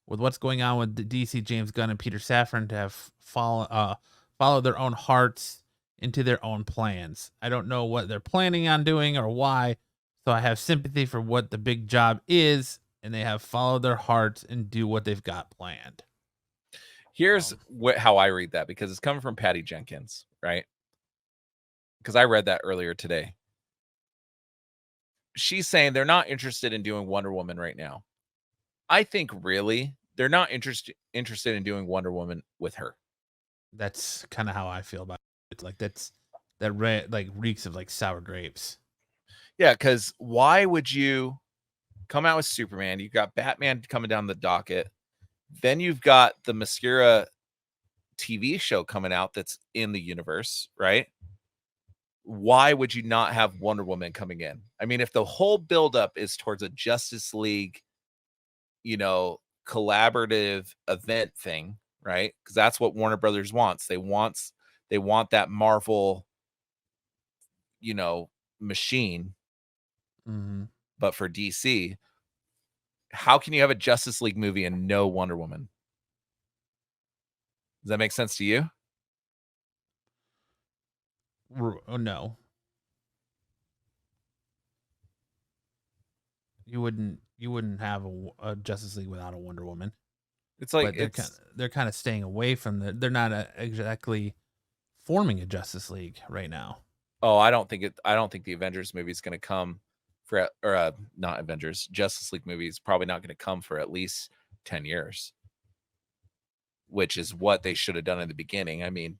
with what's going on with the DC. James Gunn and Peter Safran to have follow their own hearts into their own plans. I don't know what they're planning on doing or why, so I have sympathy for what the big job is, and they have followed their hearts and do what they've got planned. Here's how I read that, because it's coming from Patty Jenkins, right? Because I read that earlier today. She's saying they're not interested in doing Wonder Woman right now. I think really they're not interested in doing Wonder Woman with her. That's kind of how I feel about it. Like that reeks of like sour grapes. Yeah, because why would you come out with Superman? You've got Batman coming down the docket. Then you've got the Mascara TV show coming out that's in the universe, right? Why would you not have Wonder Woman coming in? I mean, if the whole buildup is towards a Justice League, collaborative event thing, right? Because that's what Warner Brothers wants. They want that Marvel, machine. Mm-hmm. But for DC, how can you have a Justice League movie and no Wonder Woman? Does that make sense to you? Oh, no. You wouldn't have a Justice League without a Wonder Woman. It's like But they're kind of staying away from they're not exactly forming a Justice League right now. Oh, I don't think the Avengers movie is going to come for not Avengers. Justice League movie is probably not going to come for at least 10 years. Which is what they should have done in the beginning. I mean,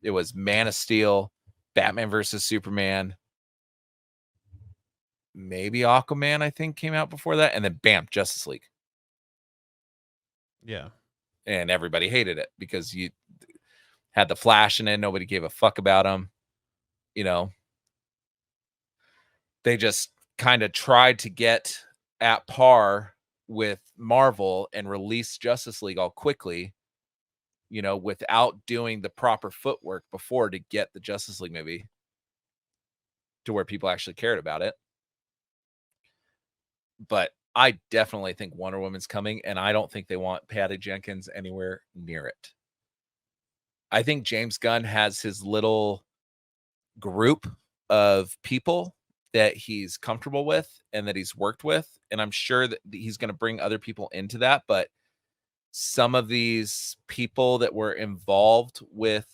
it was Man of Steel, Batman versus Superman, maybe Aquaman, I think, came out before that, and then bam, Justice League. Yeah. And everybody hated it because you had the Flash in it, nobody gave a fuck about him. You know, they just kind of tried to get at par with Marvel and release Justice League all quickly, you know, without doing the proper footwork before to get the Justice League movie to where people actually cared about it. But I definitely think Wonder Woman's coming, and I don't think they want Patty Jenkins anywhere near it. I think James Gunn has his little group of people that he's comfortable with and that he's worked with, and I'm sure that he's going to bring other people into that, but some of these people that were involved with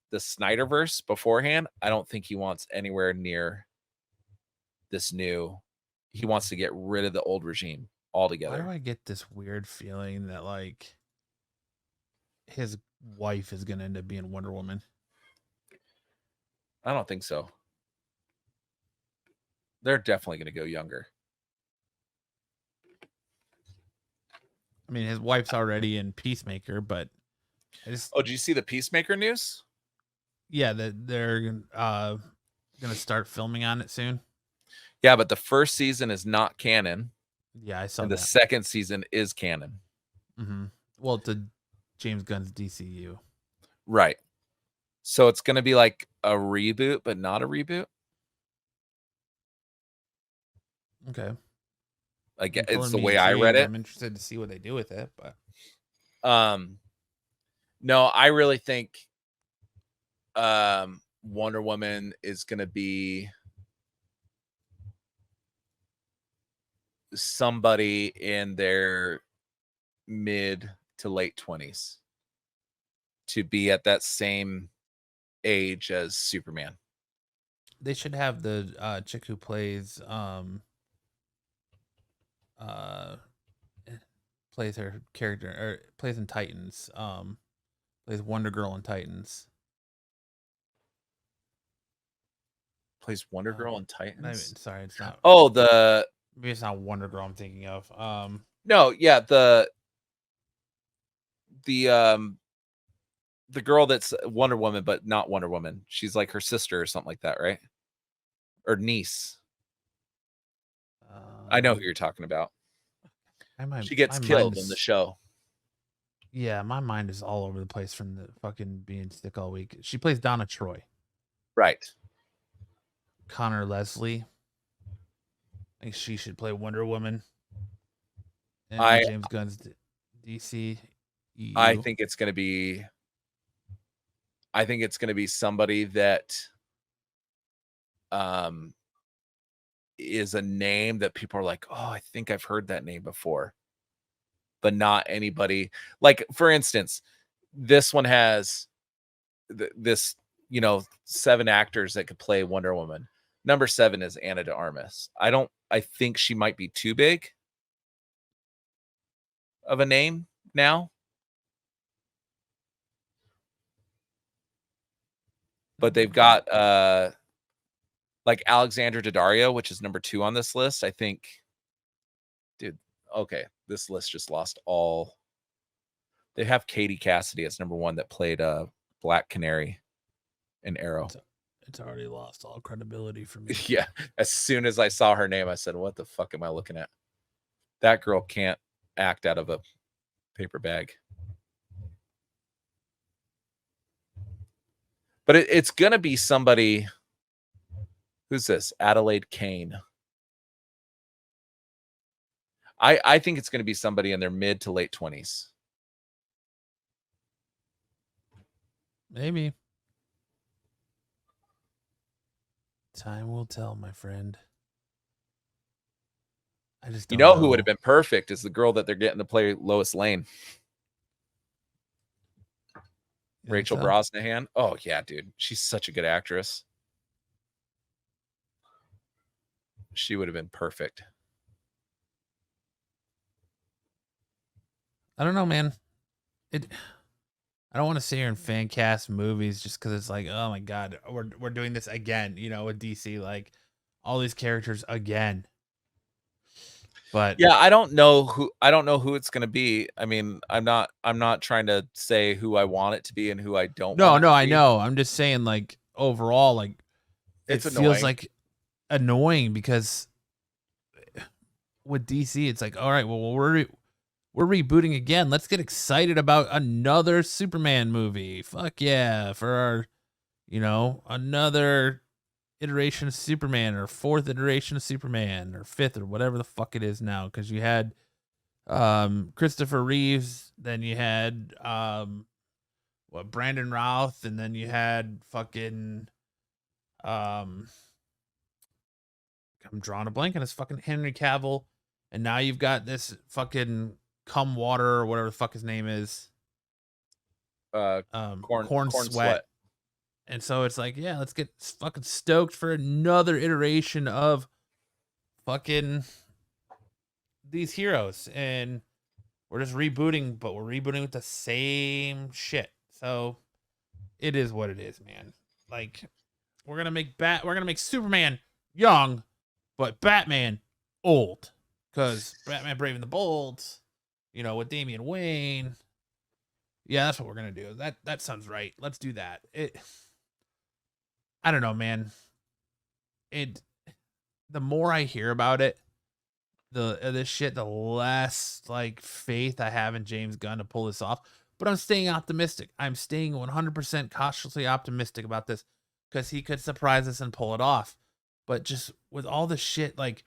the Snyderverse beforehand, I don't think he wants anywhere near this new. He wants to get rid of the old regime altogether. Why do I get this weird feeling that like his wife is gonna end up being Wonder Woman? I don't think so. They're definitely going to go younger. I mean, his wife's already in Peacemaker, but I just Oh, did you see the Peacemaker news? yeah, that they're gonna start filming on it soon. Yeah, but the first season is not canon, Yeah, I saw and that. the second season is canon. Mm-hmm. Well, it's a James Gunn's DCU. Right. So it's going to be like a reboot, but not a reboot. Okay. Like You're it's pulling the me way I read intrigued. it. I'm interested to see what they do with it, but No, I really think Wonder Woman is going to be somebody in their mid to late 20s to be at that same age as Superman. they should have the chick who plays plays her character or plays in Titans, plays Wonder Girl in Titans. Plays Wonder Girl in Titans. Sorry, it's not. Oh, Maybe it's not Wonder Girl I'm thinking of. No, yeah, the girl that's Wonder Woman, but not Wonder Woman. She's like her sister or something like that, right? Or niece. I know who you're talking about. She gets killed in the show. Yeah, my mind is all over the place from the fucking being sick all week. She plays Donna Troy. Right. Connor Leslie. I think she should play Wonder Woman. And James Gunn's DC. I think it's going to be somebody that is a name that people are like, "Oh, I think I've heard that name before." But not anybody. Like for instance, this one has this, 7 actors that could play Wonder Woman. Number 7 is Ana de Armas. I think she might be too big of a name now. But they've got like Alexandra Daddario, which is number 2 on this list. I think, dude, okay, this list just lost all. They have Katie Cassidy as number 1 that played Black Canary in Arrow. It's already lost all credibility for me. Yeah. As soon as I saw her name, I said, what the fuck am I looking at? That girl can't act out of a paper bag. But it's going to be somebody. Who's this? Adelaide Kane. I think it's going to be somebody in their mid to late 20s. Maybe. Time will tell, my friend. I just don't Who would know. have been perfect is the girl that they're getting to play Lois Lane. You think Rachel so? Brosnahan. Oh yeah, dude. She's such a good actress. She would have been perfect. I don't know, man. I don't want to sit here and fan cast movies just because it's like, oh my god, we're doing this again, with DC, like all these characters again. But Yeah, I don't know who it's gonna be. I mean, I'm not trying to say who I want it to be and who I don't want it no, to I be. know. I'm just saying, like overall, like it It's feels annoying. like annoying because with DC, it's like, all right, well, we're rebooting again. Let's get excited about another Superman movie. Fuck yeah, for our, another iteration of Superman or fourth iteration of Superman or fifth or whatever the fuck it is now, because you had Christopher Reeves, then you had Brandon Routh, and then you had fucking um I'm drawing a blank on his fucking Henry Cavill, and now you've got this fucking Cum Water or whatever the fuck his name is, Corn Corn Sweat. sweat. And so it's like, yeah, let's get fucking stoked for another iteration of fucking these heroes. And we're just rebooting, but we're rebooting with the same shit. So it is what it is, man. Like, we're gonna make Superman young, but Batman old. Because Batman Brave and the Bold, with Damian Wayne. Yeah, that's what we're gonna do. That sounds right. Let's do that. I don't know, man. The more I hear about it, this shit, the less like faith I have in James Gunn to pull this off. But I'm staying optimistic. I'm staying 100% cautiously optimistic about this because he could surprise us and pull it off. But just with all the shit, like,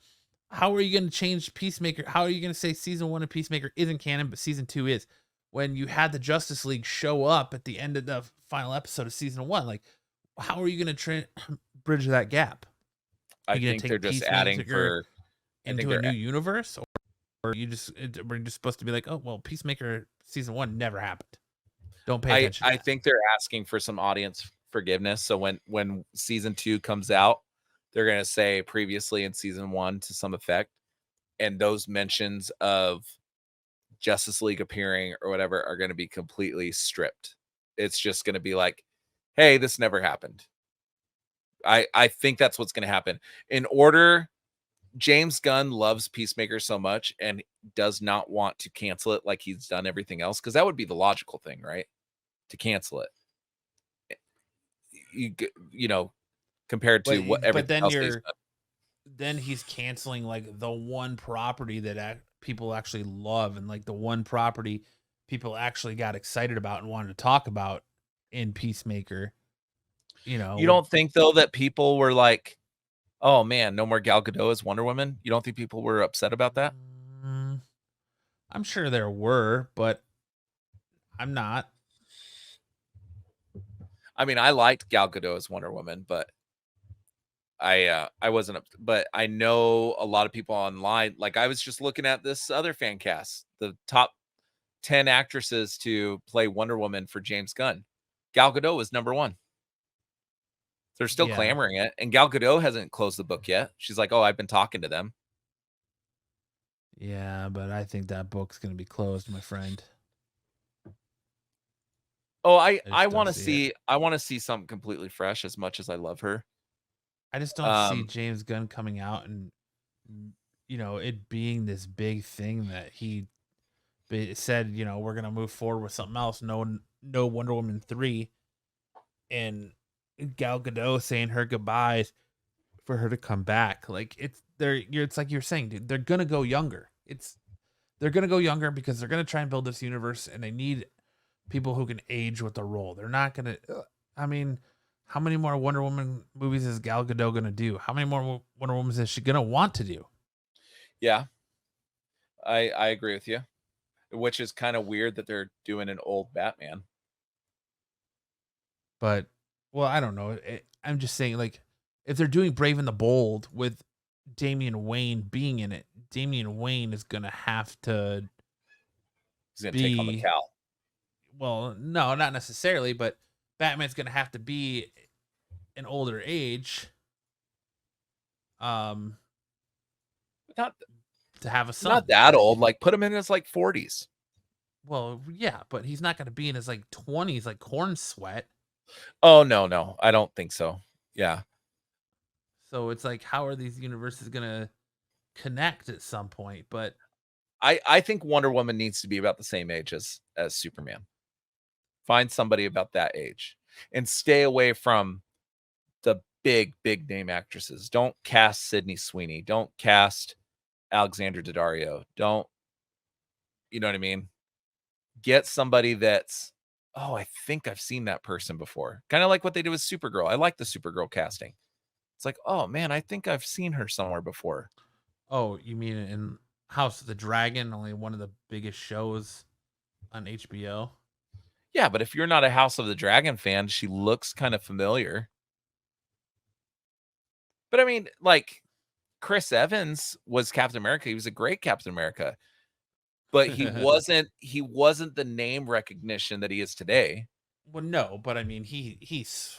how are you going to change Peacemaker? How are you going to say season 1 of Peacemaker isn't canon, but season 2 is? When you had the Justice League show up at the end of the final episode of season 1, like, how are you going to bridge that gap? Are I you going to think they're take just adding Peacemaker for. I think into a they're. new universe, or we're just supposed to be like, oh well, Peacemaker season 1 never happened. Don't pay attention to I that. think they're asking for some audience forgiveness. So when season 2 comes out, they're gonna say previously in season 1 to some effect, and those mentions of Justice League appearing or whatever are gonna be completely stripped. It's just gonna be like, hey, this never happened. I think that's what's gonna happen. In order, James Gunn loves Peacemaker so much and does not want to cancel it like he's done everything else, because that would be the logical thing, right? To cancel it. You know, compared to what But everything then else he's done. he's canceling like the one property that people actually love, and like the one property people actually got excited about and wanted to talk about in Peacemaker. You With don't think though that people were like, "Oh man, no more Gal Gadot as Wonder Woman"? You don't think people were upset about that? Mm, I'm sure there were, but I'm not. I mean, I liked Gal Gadot as Wonder Woman, but I wasn't but I know a lot of people online, like I was just looking at this other fan cast, the top 10 actresses to play Wonder Woman for James Gunn. Gal Gadot was number 1. They're still Yeah. clamoring it, and Gal Gadot hasn't closed the book yet. She's like, "Oh, I've been talking to them." Yeah, but I think that book's gonna be closed, my friend. Oh, I I just don't wanna see it. see something completely fresh as much as I love her. I just don't see Um, James Gunn coming out and it being this big thing that he said, we're gonna move forward with something else. No Wonder Woman 3, and Gal Gadot saying her goodbyes for her to come back. Like it's like you're saying, dude, they're gonna go younger. They're gonna go younger because they're gonna try and build this universe, and they need people who can age with the role. They're not gonna. I mean, how many more Wonder Woman movies is Gal Gadot gonna do? How many more Wonder Womans is she gonna want to do? yeah, I agree with you, which is kinda weird that they're doing an old Batman. But well, I don't know. I'm just saying, like, if they're doing Brave and the Bold with Damian Wayne being in it, Damian Wayne is gonna have to He's gonna take on the be, Cal. well, no, not necessarily, but Batman's gonna have to be an older age, um, Not to have a not son. that old. Like put him in his like 40s. Well, yeah, but he's not gonna be in his like 20s, like Corn Sweat. Oh no, I don't think so. Yeah. So it's like, how are these universes gonna connect at some point? But I think Wonder Woman needs to be about the same age as Superman. Find somebody about that age and stay away from the big name actresses. Don't cast Sydney Sweeney. Don't cast Alexandra Daddario. Don't, you know what I mean? Get somebody that's, oh, I think I've seen that person before. Kind of like what they did with Supergirl. I like the Supergirl casting. It's like, oh man, I think I've seen her somewhere before. oh, you mean in House of the Dragon, only one of the biggest shows on HBO? Yeah, but if you're not a House of the Dragon fan, she looks kind of familiar. But I mean, like Chris Evans was Captain America. He was a great Captain America, but he wasn't the name recognition that he is today. Well, no, but I mean, he's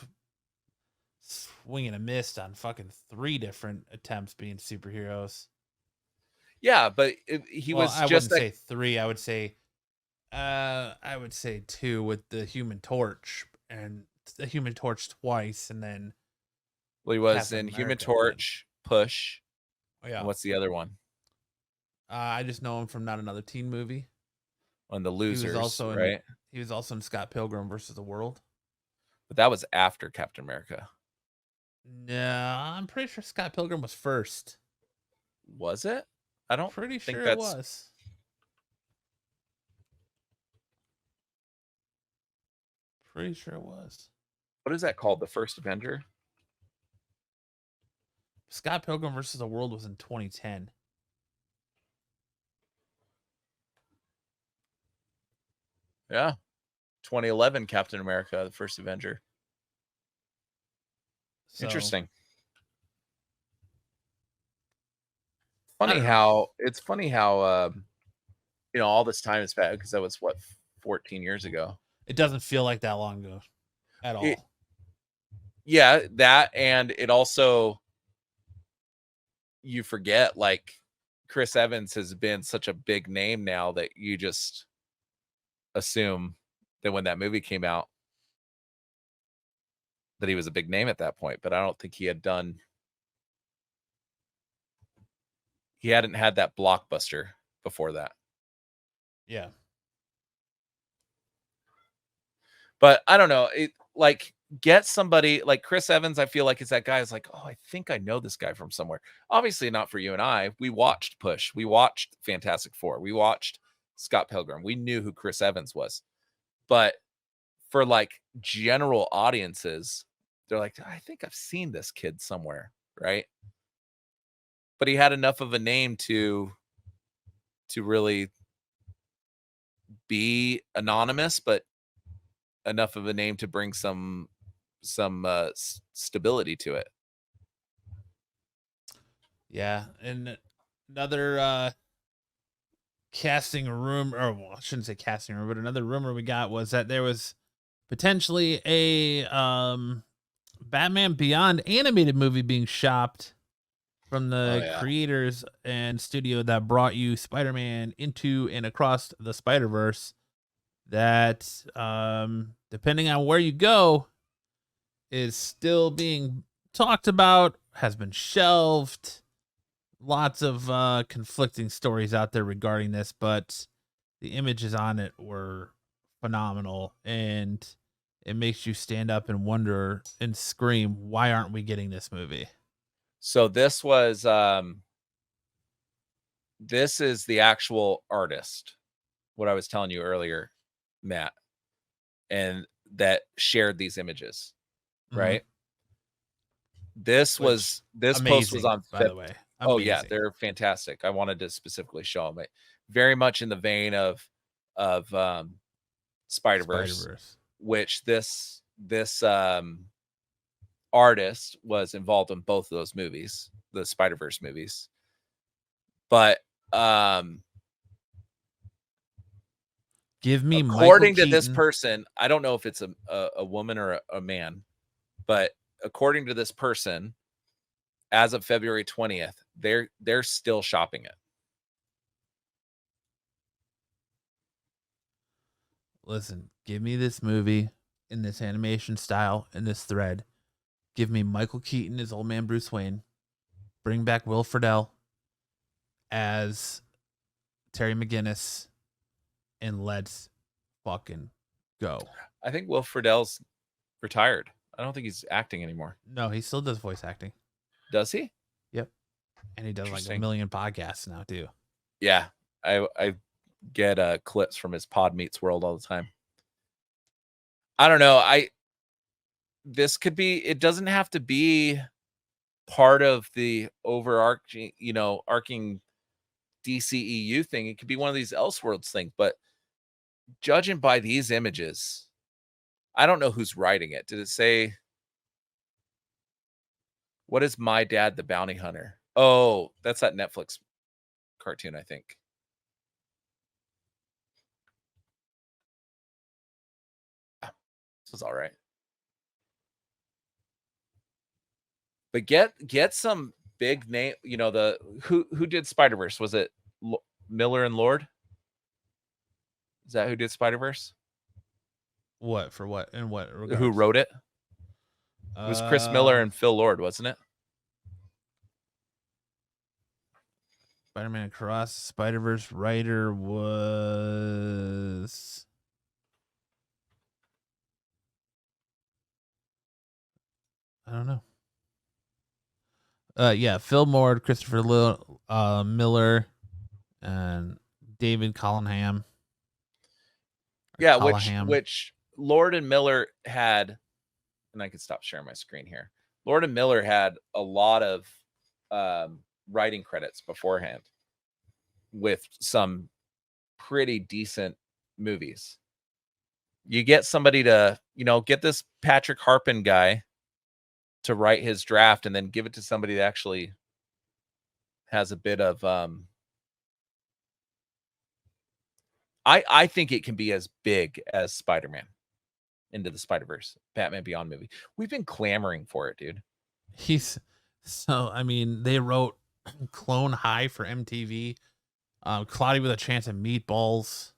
swinging a mist on fucking 3 different attempts being superheroes. Yeah, but he Well, was I just wouldn't like, say 3. I would say 2 with the Human Torch, and the Human Torch twice, and then well, he was Captain in Human America again. Torch, Push, Oh, yeah. and what's the other one? I just know him from Not Another Teen Movie. On the He Losers, was also in right? he was also in Scott Pilgrim versus the World. But that was after Captain America. No, I'm pretty sure Scott Pilgrim was first. Was it? I don't Pretty think sure it that's was. Pretty sure it was. what is that called? The First Avenger? Scott Pilgrim versus the World was in 2010. Yeah. 2011 Captain America, the First Avenger. So, Interesting. I don't know. It's funny how all this time has passed because that was what 14 years ago. It doesn't feel like that long ago at all. Yeah, that, and it also, you forget, like Chris Evans has been such a big name now that you just assume that when that movie came out that he was a big name at that point, but I don't think he hadn't had that blockbuster before that. Yeah. But I don't know, like get somebody like Chris Evans. I feel like is that guy is like, oh, I think I know this guy from somewhere. Obviously not for you and I. We watched Push. We watched Fantastic Four. We watched Scott Pilgrim. We knew who Chris Evans was. But for like general audiences, they're like, I think I've seen this kid somewhere, right? But he had enough of a name to really be anonymous, but enough of a name to bring some stability to it. Yeah, and another casting rumor, or well, I shouldn't say casting rumor, but another rumor we got was that there was potentially a Batman Beyond animated movie being shopped from the creators and studio that brought you Spider-Man Into and Across the Spider-Verse. That depending on where you go is still being talked about, has been shelved. Lots of conflicting stories out there regarding this, but the images on it were phenomenal, and it makes you stand up and wonder and scream, why aren't we getting this movie? So this is the actual artist, what I was telling you earlier, Matt, and that shared these images, right? This post was on, by the way. Oh yeah, they're fantastic. I wanted to specifically show them. Very much in the vein of Spider-Verse, which this this artist was involved in both of those movies, the Spider-Verse movies. But Give me according Michael to this Keaton. person, I don't know if it's a woman or a man, but according to this person, as of February 20th, they're still shopping it. Listen, give me this movie in this animation style, in this thread. Give me Michael Keaton as Old Man Bruce Wayne. Bring back Will Friedle as Terry McGinnis. And let's fucking go. I think Will Friedle's retired. I don't think he's acting anymore. No, he still does voice acting. Does he? Yep. And he does like 1 million podcasts now too. Yeah. I get clips from his Pod Meets World all the time. I don't know. This could be, it doesn't have to be part of the overarching, arcing DCEU thing. It could be one of these Elseworlds things, but judging by these images, I don't know who's writing it. Did it say, what is My Dad the Bounty Hunter? Oh, that's that Netflix cartoon, I think. This is all right. But get some big name, the who did Spider-Verse? Was it Miller and Lord? Is that who did Spider-Verse? What for what and what regards? Who wrote it? It was Chris Miller and Phil Lord, wasn't it? Spider-Man Across Spider-Verse writer was I don't know. Yeah, Phil Lord, Christopher Miller, and David Collingham. Yeah, which Lord and Miller had, and I can stop sharing my screen here. Lord and Miller had a lot of writing credits beforehand with some pretty decent movies. You get somebody to, get this Patrick Harpin guy to write his draft and then give it to somebody that actually has a bit of I think it can be as big as Spider-Man Into the Spider-Verse, Batman Beyond movie. We've been clamoring for it, dude. They wrote Clone High for MTV, Cloudy with a Chance of Meatballs,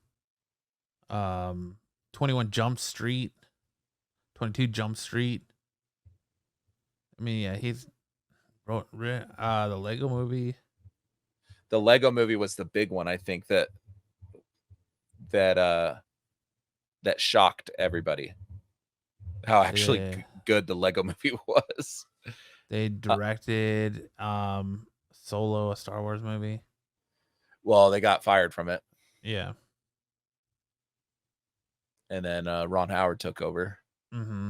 22 Jump Street. I mean, yeah, he's wrote the Lego Movie. The Lego Movie was the big one, I think, that shocked everybody. How actually good the Lego Movie was. They directed Solo, a Star Wars movie. Well, they got fired from it. Yeah. And then Ron Howard took over. Mm-hmm.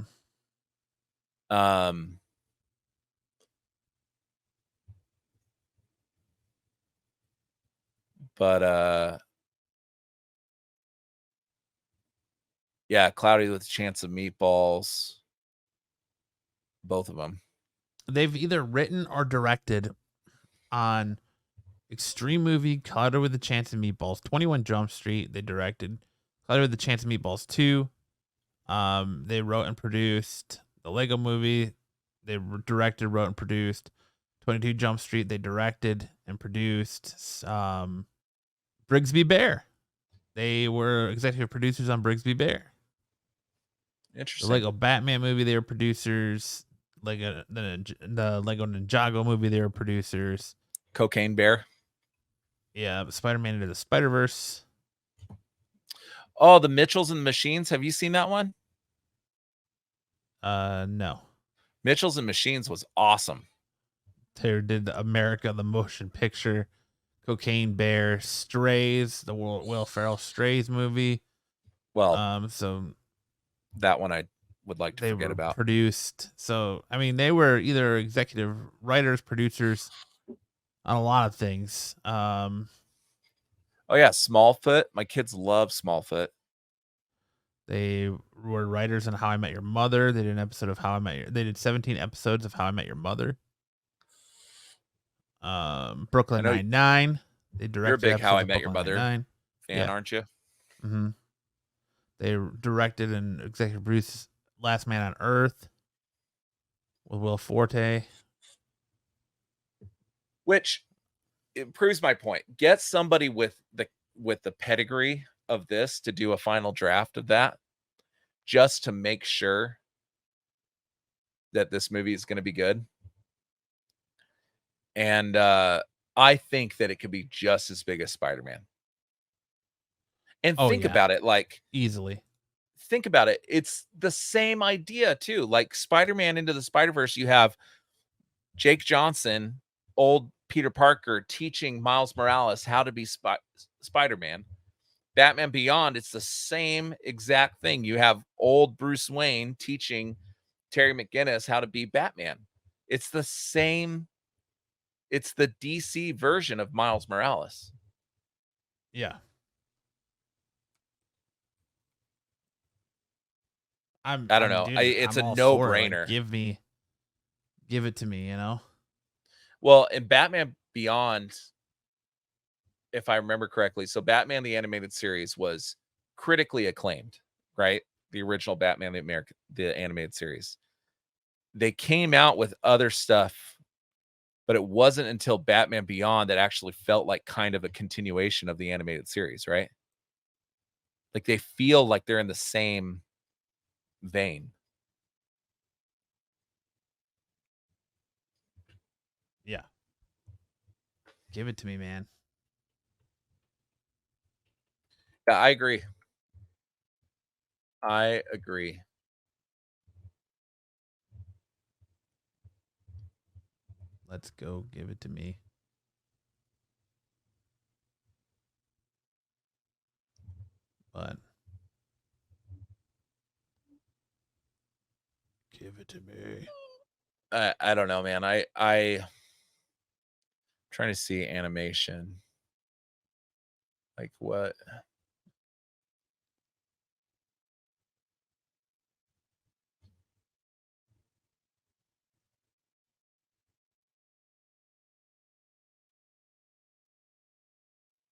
But yeah, Cloudy with a Chance of Meatballs. Both of them. They've either written or directed on Extreme Movie, Cloudy with a Chance of Meatballs, 21 Jump Street. They directed Cloudy with a Chance of Meatballs 2. They wrote and produced the Lego Movie. They directed, wrote, and produced 22 Jump Street. They directed and produced Brigsby Bear. They were executive producers on Brigsby Bear. Interesting. The Lego Batman movie, they were producers. The Lego Ninjago movie, they were producers. Cocaine Bear. Yeah, Spider-Man Into the Spider-Verse. Oh, the Mitchells and the Machines. Have you seen that one? No. Mitchells and Machines was awesome. They did America, the motion picture. Cocaine Bear, Strays, the Will Ferrell Strays movie. Well, so that one I would like to forget about. Produced. So, I mean, they were either executive writers, producers on a lot of things. Oh yeah, Smallfoot. My kids love Smallfoot. They were writers on How I Met Your Mother. They did an episode of How I Met Your. They did 17 episodes of How I Met Your Mother. I Brooklyn know Nine-Nine. They you're a directed big How episodes I of Met Your Brooklyn Mother Nine-Nine. fan, Yeah. aren't you? Mm-hmm. They directed and executive produced Last Man on Earth with Will Forte. Which it proves my point. Get somebody with the pedigree of this to do a final draft of that, just to make sure that this movie is going to be good. And I think that it could be just as big as Spider-Man. And think about it, like easily. Think about it. It's the same idea too. Like Spider-Man Into the Spider-Verse, you have Jake Johnson, old Peter Parker, teaching Miles Morales how to be Spider-Man. Batman Beyond, it's the same exact thing. You have old Bruce Wayne teaching Terry McGinnis how to be Batman. It's the same. It's the DC version of Miles Morales. Yeah. I don't know. Dude, It's I'm a all for it. no-brainer. Like, give it to me, you know? Well, in Batman Beyond, if I remember correctly, so Batman the Animated Series was critically acclaimed, right? The original Batman the Animated Series. They came out with other stuff, but it wasn't until Batman Beyond that actually felt like kind of a continuation of the animated series, right? Like they feel like they're in the same vein. Yeah. Give it to me, man. Yeah, I agree. I agree. Let's go. Give it to me. But give it to me. I don't know, man. I trying to see animation. Like what?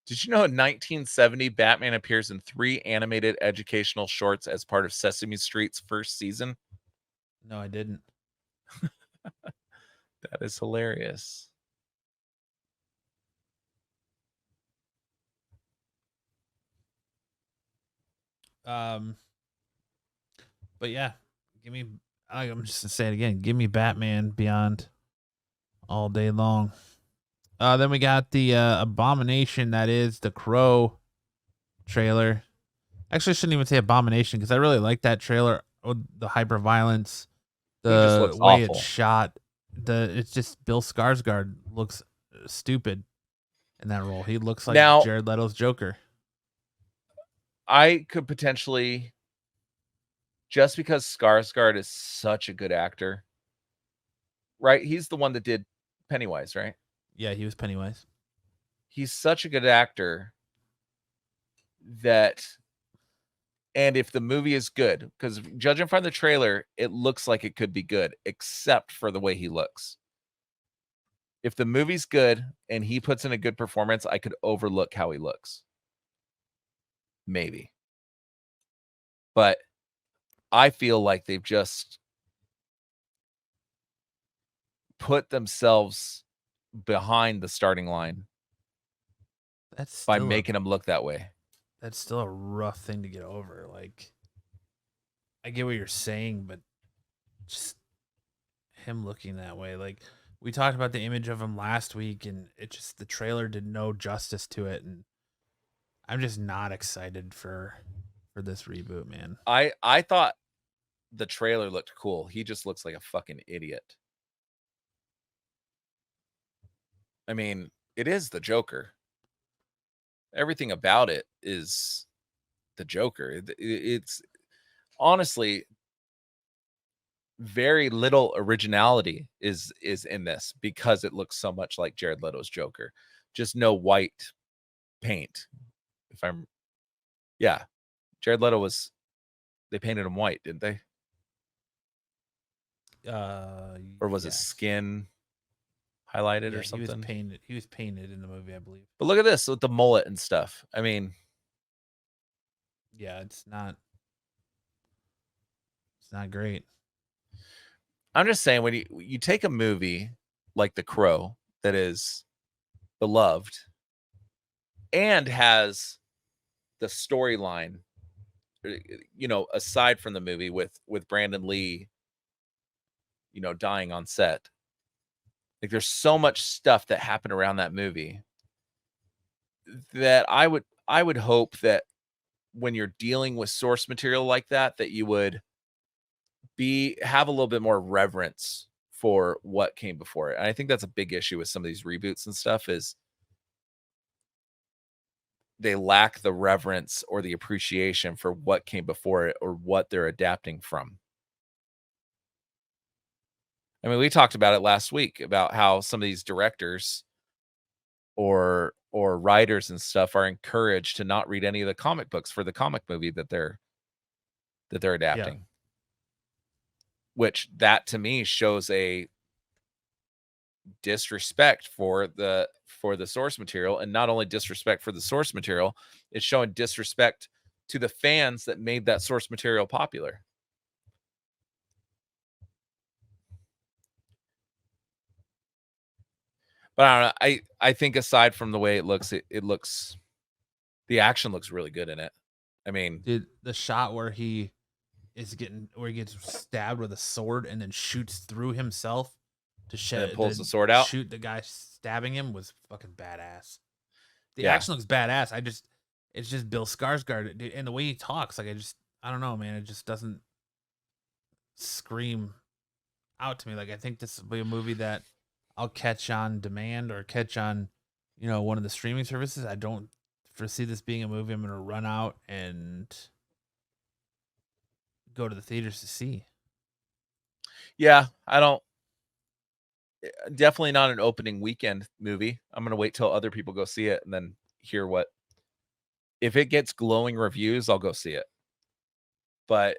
Did you know in 1970 Batman appears in 3 animated educational shorts as part of Sesame Street's first season? No, I didn't. That is hilarious. But yeah, I'm just gonna say it again. Give me Batman Beyond all day long. Then we got the Abomination that is the Crow trailer. Actually, I shouldn't even say Abomination because I really like that trailer. Oh, the hyper violence, just the looks way awful. it's shot. It's just Bill Skarsgård looks stupid in that role. He looks like Now- Jared Leto's Joker. I could potentially, just because Skarsgård is such a good actor, right? He's the one that did Pennywise, right? Yeah, he was Pennywise. He's such a good actor that, and if the movie is good, because judging from the trailer, it looks like it could be good, except for the way he looks. If the movie's good and he puts in a good performance, I could overlook how he looks. Maybe. But I feel like they've just put themselves behind the starting line That's by still making him look that way. that's still a rough thing to get over. Like, I get what you're saying, but just him looking that way. Like, we talked about the image of him last week, and the trailer did no justice to it, and I'm just not excited for this reboot, man. I thought the trailer looked cool. He just looks like a fucking idiot. I mean, it is the Joker. Everything about it is the Joker. It's honestly very little originality is in this because it looks so much like Jared Leto's Joker. Just no white paint. Jared Leto was They painted him white, didn't they? Or was his Yes. skin highlighted Yeah, or something? He was painted in the movie, I believe. But look at this with the mullet and stuff. I mean, Yeah, it's not great. I'm just saying when you take a movie like The Crow that is beloved and has the storyline, aside from the movie with Brandon Lee, dying on set. Like there's so much stuff that happened around that movie that I would hope that when you're dealing with source material like that, that you would have a little bit more reverence for what came before it. And I think that's a big issue with some of these reboots and stuff is they lack the reverence or the appreciation for what came before it or what they're adapting from. I mean, we talked about it last week about how some of these directors or writers and stuff are encouraged to not read any of the comic books for the comic movie that they're adapting. Yeah. Which that to me shows a disrespect for the source material, and not only disrespect for the source material, it's showing disrespect to the fans that made that source material popular. But I don't know. I think aside from the way it looks, the action looks really good in it. I mean, Dude, the shot where he gets stabbed with a sword and then shoots through himself to pulls the sword out. shoot the guy stabbing him was fucking badass. The Yeah. action looks badass. It's just Bill Skarsgård, dude, and the way he talks, like I don't know, man. It just doesn't scream out to me. Like I think this will be a movie that I'll catch on demand or catch on, one of the streaming services. I don't foresee this being a movie I'm going to run out and go to the theaters to see. Yeah, I don't. Definitely not an opening weekend movie. I'm gonna wait till other people go see it and then hear what. If it gets glowing reviews, I'll go see it. But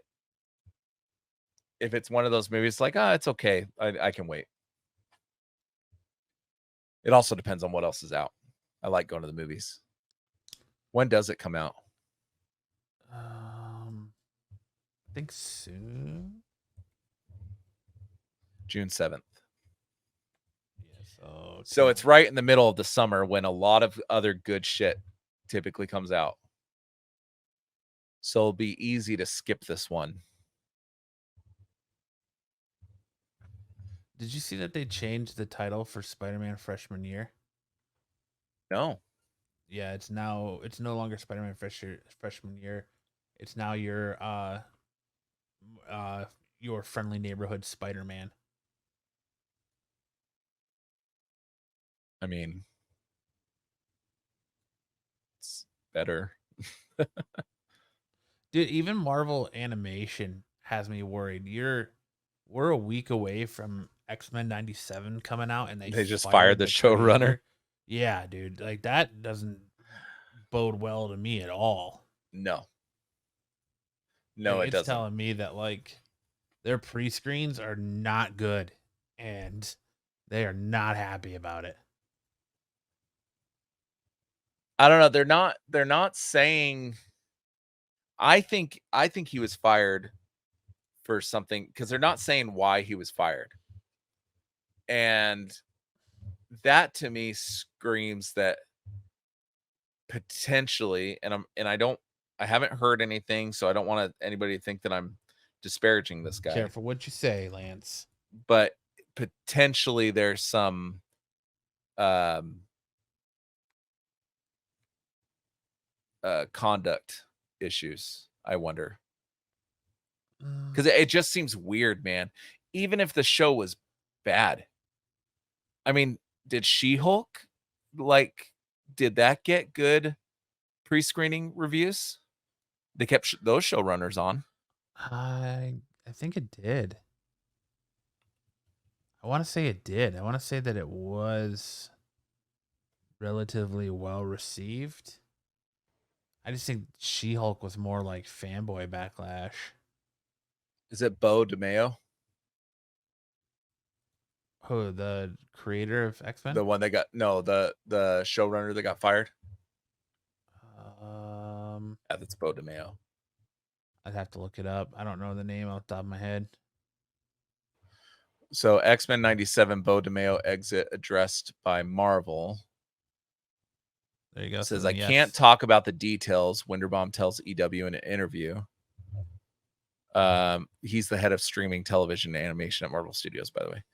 if it's one of those movies, like it's okay, I can wait. It also depends on what else is out. I like going to the movies. When does it come out? I think soon. June 7th. Yeah, so it's right in the middle of the summer when a lot of other good shit typically comes out. So it'll be easy to skip this one. Did you see that they changed the title for Spider-Man freshman year? No. Yeah, it's no longer Spider-Man freshman year. It's now your friendly neighborhood Spider-Man. I mean, it's better. Dude, even Marvel animation has me worried. We're a week away from X-Men 97 coming out, and they just fired the showrunner. Yeah, dude, like that doesn't bode well to me at all. No, Like, it doesn't. It's telling me that like their pre-screens are not good, and they are not happy about it. I don't know. They're not saying. I think he was fired for something because they're not saying why he was fired. And that to me screams that potentially, I haven't heard anything, so I don't want anybody to think that I'm disparaging this guy. Careful what you say, Lance. But potentially there's some conduct issues, I wonder. Because it just seems weird, man. Even if the show was bad. I mean, did She-Hulk, did that get good pre-screening reviews? They kept those showrunners on. I think it did. I want to say it did. I want to say that it was relatively well received. I just think She-Hulk was more like fanboy backlash. Is it Bo DeMayo? Who, the creator of X-Men? The one that got the showrunner that got fired? Yeah, that's Bo DeMayo. I'd have to look it up. I don't know the name off the top of my head. So X-Men 97 Bo DeMayo exit addressed by Marvel. There you go. It says, So I then, can't talk about the details, Winterbaum tells EW in an interview. He's the head of streaming television and animation at Marvel Studios, by the way.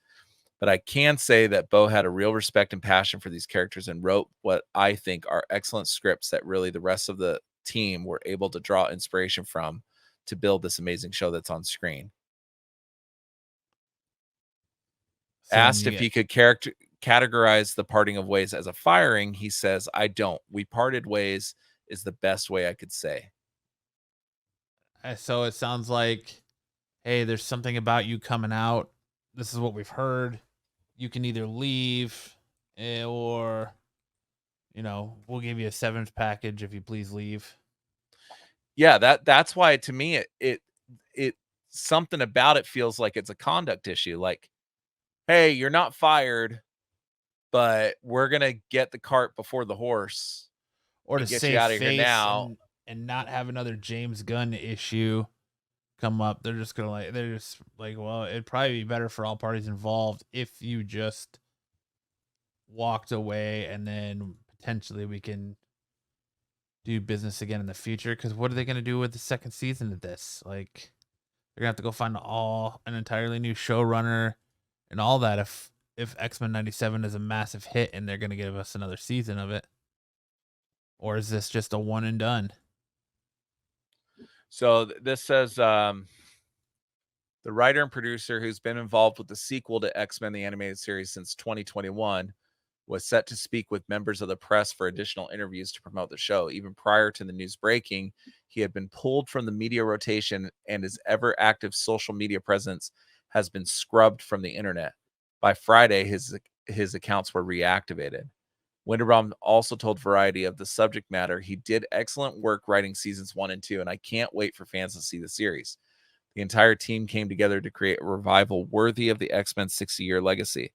But I can say that Bo had a real respect and passion for these characters and wrote what I think are excellent scripts that really the rest of the team were able to draw inspiration from to build this amazing show that's on screen. So Asked if he could categorize the parting of ways as a firing, he says, I don't. We parted ways is the best way I could say. So it sounds like, hey, there's something about you coming out. This is what we've heard. You can either leave or, we'll give you a severance package if you please leave. Yeah, that's why to me it something about it feels like it's a conduct issue. Like, hey, you're not fired, but we're gonna get the cart before the horse, or to and get you save out of here face now. and not have another James Gunn issue come up. They're just like, well, it'd probably be better for all parties involved if you just walked away, and then potentially we can do business again in the future. Because what are they going to do with the second season of this? Like, they're gonna have to go find an entirely new showrunner and all that if X-Men 97 is a massive hit and they're gonna give us another season of it. Or is this just a one and done? So this says the writer and producer who's been involved with the sequel to X-Men the animated series since 2021 was set to speak with members of the press for additional interviews to promote the show. Even prior to the news breaking, he had been pulled from the media rotation, and his ever active social media presence has been scrubbed from the internet. By Friday, his accounts were reactivated. Winterbaum also told Variety of the subject matter, he did excellent work writing seasons 1 and 2, and I can't wait for fans to see the series. The entire team came together to create a revival worthy of the X-Men 60-year legacy.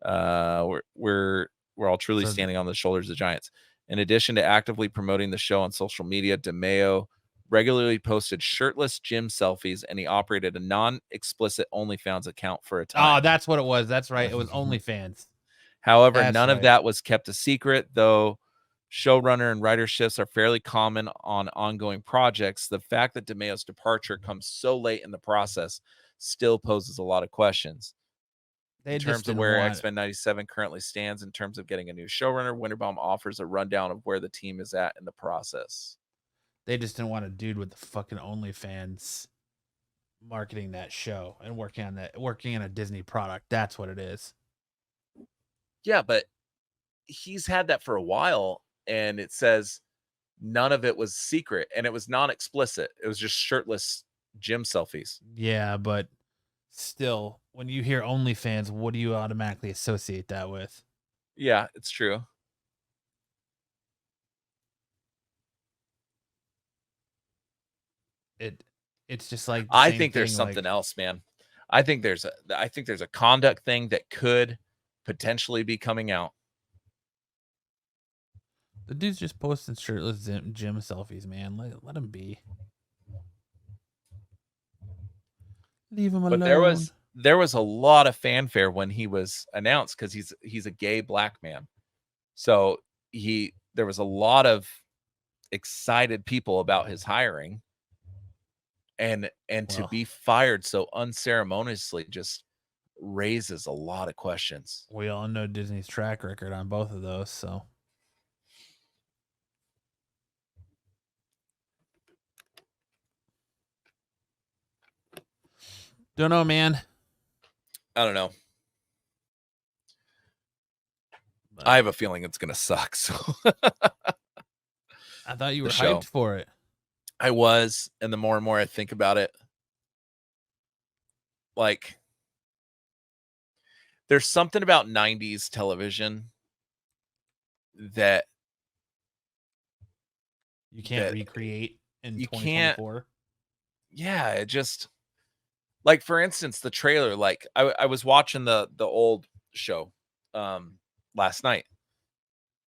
We're all truly standing on the shoulders of giants. In addition to actively promoting the show on social media, DeMayo regularly posted shirtless gym selfies, and he operated a non-explicit OnlyFans account for a time. Oh, that's what it was. That's right. It was OnlyFans. However, none of that was kept a secret, though showrunner and writer shifts are fairly common on ongoing projects. The fact that DeMayo's departure comes so late in the process still poses a lot of questions. In terms of where X-Men 97 currently stands in terms of getting a new showrunner, Winterbaum offers a rundown of where the team is at in the process. They just didn't want a dude with the fucking OnlyFans marketing that show and working on a Disney product. That's what it is. Yeah, but he's had that for a while, and it says none of it was secret, and it was non-explicit. It was just shirtless gym selfies. Yeah, but still, when you hear OnlyFans, what do you automatically associate that with? Yeah, it's true. It's just like I think there's something else, man. I think there's a conduct thing that could potentially be coming out. The dude's just posting shirtless gym selfies, man. Let him be. Leave him alone. But there was a lot of fanfare when he was announced because he's a gay black man. So there was a lot of excited people about his hiring, and to be fired so unceremoniously just raises a lot of questions. We all know Disney's track record on both of those, so don't know, man. I don't know. I have a feeling it's gonna suck. So I thought you were hyped for it. I was, and the more and more I think about it, like, there's something about 90s television that you can't recreate in 2024. Yeah, it just Like for instance, the trailer. Like I was watching the old show last night,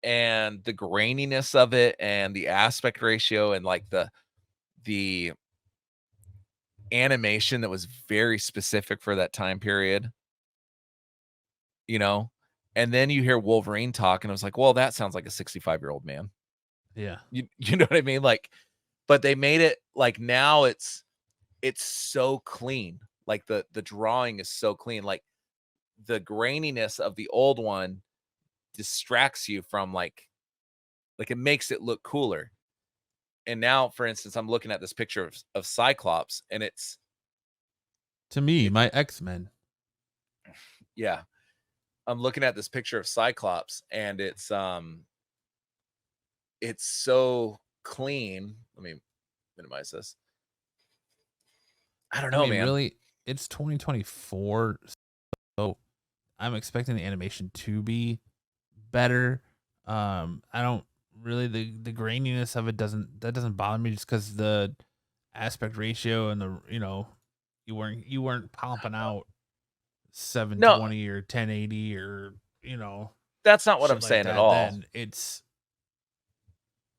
and the graininess of it, and the aspect ratio, and like the animation that was very specific for that time period. You know, and then you hear Wolverine talk, and I was like, well, that sounds like a 65-year-old man. Yeah. You know what I mean? Like, but they made it like now it's so clean. Like the drawing is so clean. Like the graininess of the old one distracts you from like it makes it look cooler. And now, for instance, I'm looking at this picture of Cyclops, and it's To me, my X-Men. yeah. I'm looking at this picture of Cyclops, and it's so clean. Let me minimize this. I don't know, man. Really, it's 2024, so I'm expecting the animation to be better. I don't really the graininess of it doesn't bother me just because the aspect ratio and the you weren't popping out No, 720 or 1080 or that's not what I'm shit like saying at that. all. Then it's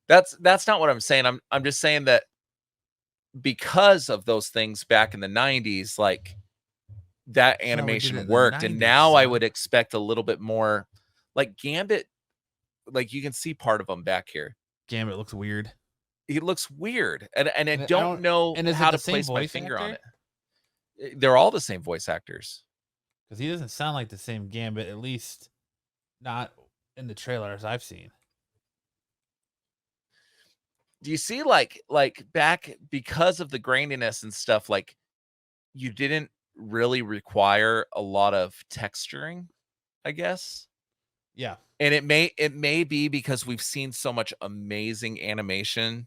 That's not what I'm saying. I'm just saying that because of those things back in the 90s, like that that's how we did it animation in the worked. And 90s, now I son. would expect a little bit more like Gambit. Like you can see part of him back here. Gambit looks weird. He looks weird. And I And don't know and is how it the to same place my voice finger on actor? it. They're all the same voice actors. Because he doesn't sound like the same Gambit, at least not in the trailers I've seen. Do you see like back because of the graininess and stuff, like you didn't really require a lot of texturing, I guess. Yeah. And it may be because we've seen so much amazing animation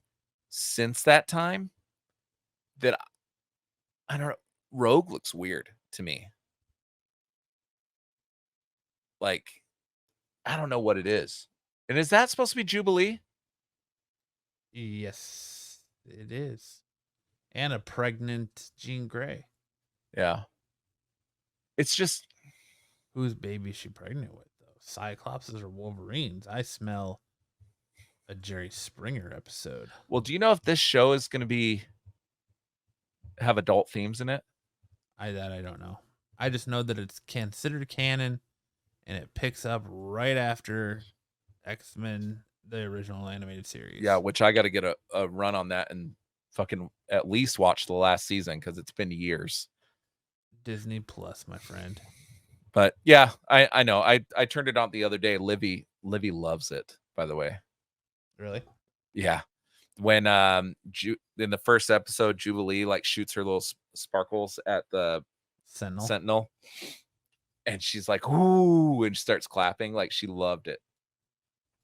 since that time that I don't know. Rogue looks weird to me. Like I don't know what it is. And is that supposed to be Jubilee? Yes, it is. And a pregnant Jean Grey. Yeah. It's just Whose baby is she pregnant with, though? Cyclopses or Wolverines? I smell a Jerry Springer episode. well, do you know if this show is going to have adult themes in it? I don't know. I just know that it's considered canon, and it picks up right after X-Men, the original animated series. Yeah, which I got to get a run on that and fucking at least watch the last season because it's been years. Disney Plus, my friend. But yeah, I know. I turned it on the other day. Livy loves it, by the way. Really? Yeah. When in the first episode, Jubilee like shoots her little sparkles at the Sentinel, and she's like, "Ooh," and starts clapping. Like she loved it.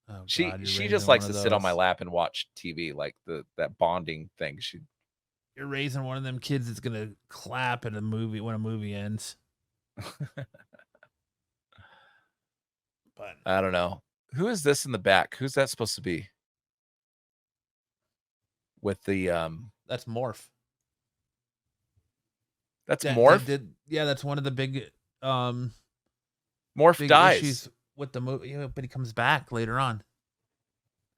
Oh, She God, she just likes to sit on my lap and watch TV, like that bonding thing. You're raising one of them kids that's gonna clap at a movie when a movie ends. But I don't know. Who is this in the back? Who's that supposed to be? With the that's Morph. That's Morph. That's one of the big Morph big dies issues with the movie, but he comes back later on.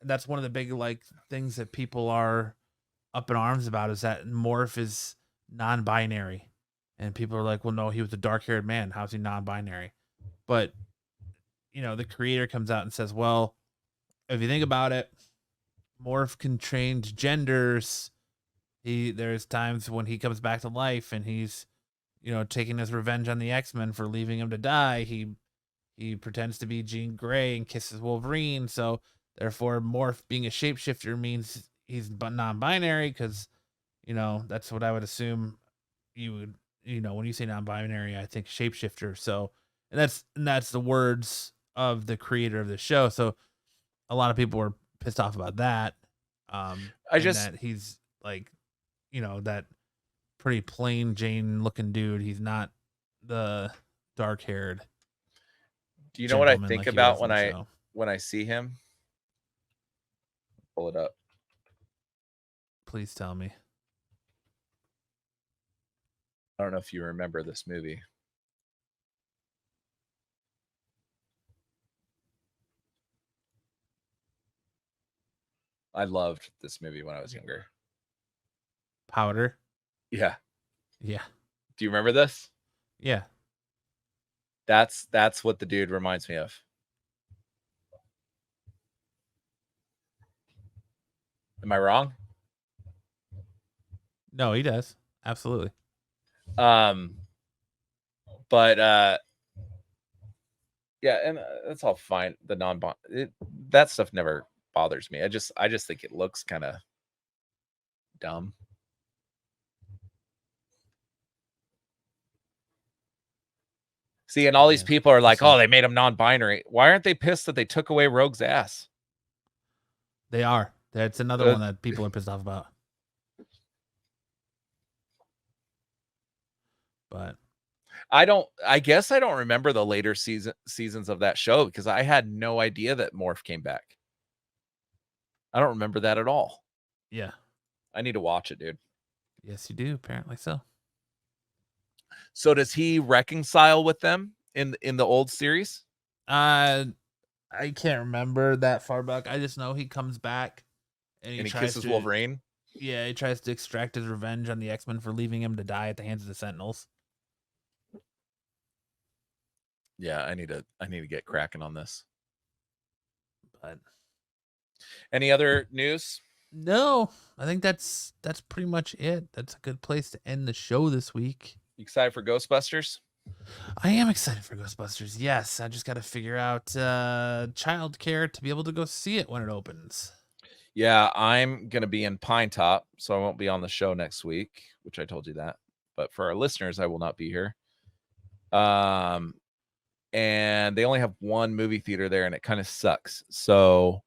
And that's one of the big things that people are up in arms about is that Morph is non-binary, and people are like, "Well, no, he was a dark-haired man. How's he non-binary?" But the creator comes out and says, "Well, if you think about it, Morph can change genders. There's times when he comes back to life and he's, taking his revenge on the X-Men for leaving him to die. He pretends to be Jean Grey and kisses Wolverine. So therefore, Morph being a shapeshifter means he's non-binary because, that's what I would assume you would, when you say non-binary, I think shapeshifter. So, and that's the words of the creator of the show. So a lot of people were pissed off about that. That he's like, that pretty plain Jane looking dude. He's not the dark haired. Do you know what I think about when I see him? Pull it up. Please tell me. I don't know if you remember this movie. I loved this movie when I was younger. Powder. Yeah. Yeah. Do you remember this? Yeah. That's what the dude reminds me of. Am I wrong? No, he does. Absolutely. But yeah, and that's all fine. The that stuff never bothers me. I just think it looks kind of dumb. See, and all these people are like, "Oh, they made him non-binary." Why aren't they pissed that they took away Rogue's ass? They are. That's another one that people are pissed off about. But I guess I don't remember the later seasons of that show because I had no idea that Morph came back. I don't remember that at all. Yeah. I need to watch it, dude. Yes, you do. Apparently so. So does he reconcile with them in the old series? I can't remember that far back. I just know he comes back and he kisses Wolverine. Yeah, he tries to extract his revenge on the X-Men for leaving him to die at the hands of the Sentinels. Yeah, I need to get cracking on this. But any other news? No, I think that's pretty much it. That's a good place to end the show this week. You excited for Ghostbusters? I am excited for Ghostbusters. Yes, I just got to figure out childcare to be able to go see it when it opens. Yeah, I'm going to be in Pine Top, so I won't be on the show next week, which I told you that. But for our listeners, I will not be here. And they only have one movie theater there, and it kind of sucks. So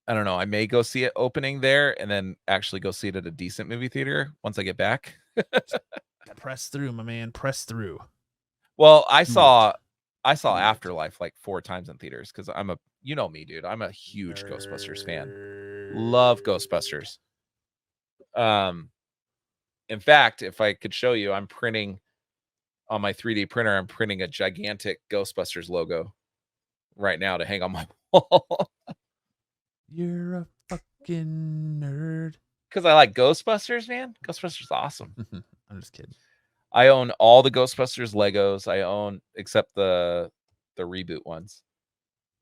I don't know. I may go see it opening there and then actually go see it at a decent movie theater once I get back. Press through, my man. Press through. Well, I saw Afterlife like 4 times in theaters because I'm a, you know me, dude. I'm a huge Ghostbusters fan. Love Ghostbusters. In fact, if I could show you, I'm printing on my 3D printer. I'm printing a gigantic Ghostbusters logo right now to hang on my wall. You're a fucking nerd. Because I like Ghostbusters, man. Ghostbusters awesome. I'm just kidding. I own all the Ghostbusters Legos. I own, except the reboot ones.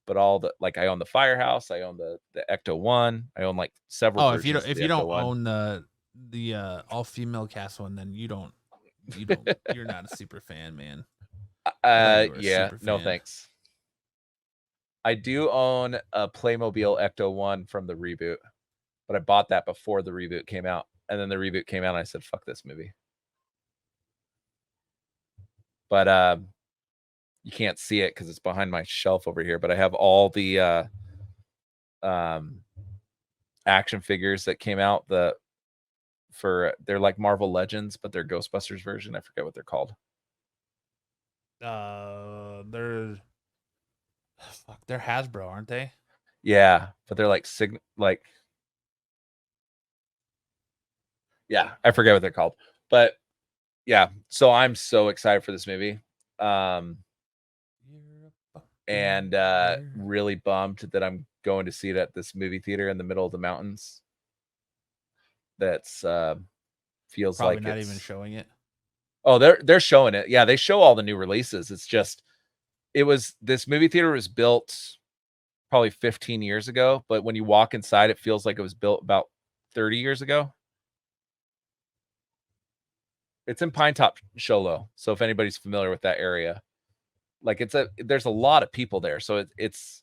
But all the, like, I own the Firehouse. I own the Ecto 1. I own like several. Oh, if you don't own the all female cast one, then you don't you're not a super fan, man. Yeah, no thanks. I do own a Playmobil Ecto 1 from the reboot, but I bought that before the reboot came out. And then the reboot came out and I said, fuck this movie. But you can't see it because it's behind my shelf over here. But I have all the action figures that came out. They're like Marvel Legends, but they're Ghostbusters version. I forget what they're called. They're Hasbro, aren't they? Yeah, but they're like yeah, I forget what they're called. But yeah, so I'm so excited for this movie. And really bummed that I'm going to see it at this movie theater in the middle of the mountains. That's feels probably like not even showing it. Oh, they're showing it. Yeah, they show all the new releases. It's just this movie theater was built probably 15 years ago, but when you walk inside, it feels like it was built about 30 years ago. It's in Pine Top Sholo. So if anybody's familiar with that area, like there's a lot of people there. So it's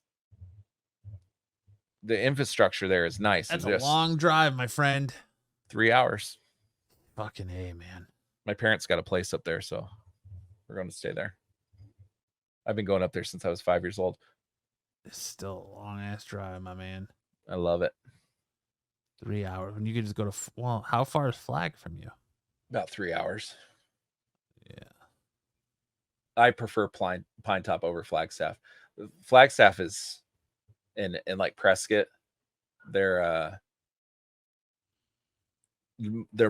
the infrastructure there is nice. That's a long drive, my friend. 3 hours. Fucking A, man. My parents got a place up there, so we're going to stay there. I've been going up there since I was 5 years old. It's still a long ass drive, my man. I love it. 3 hours. When you could just go to, how far is Flag from you? About 3 hours. Yeah. I prefer Pine Top over Flagstaff. Flagstaff is in like Prescott. They're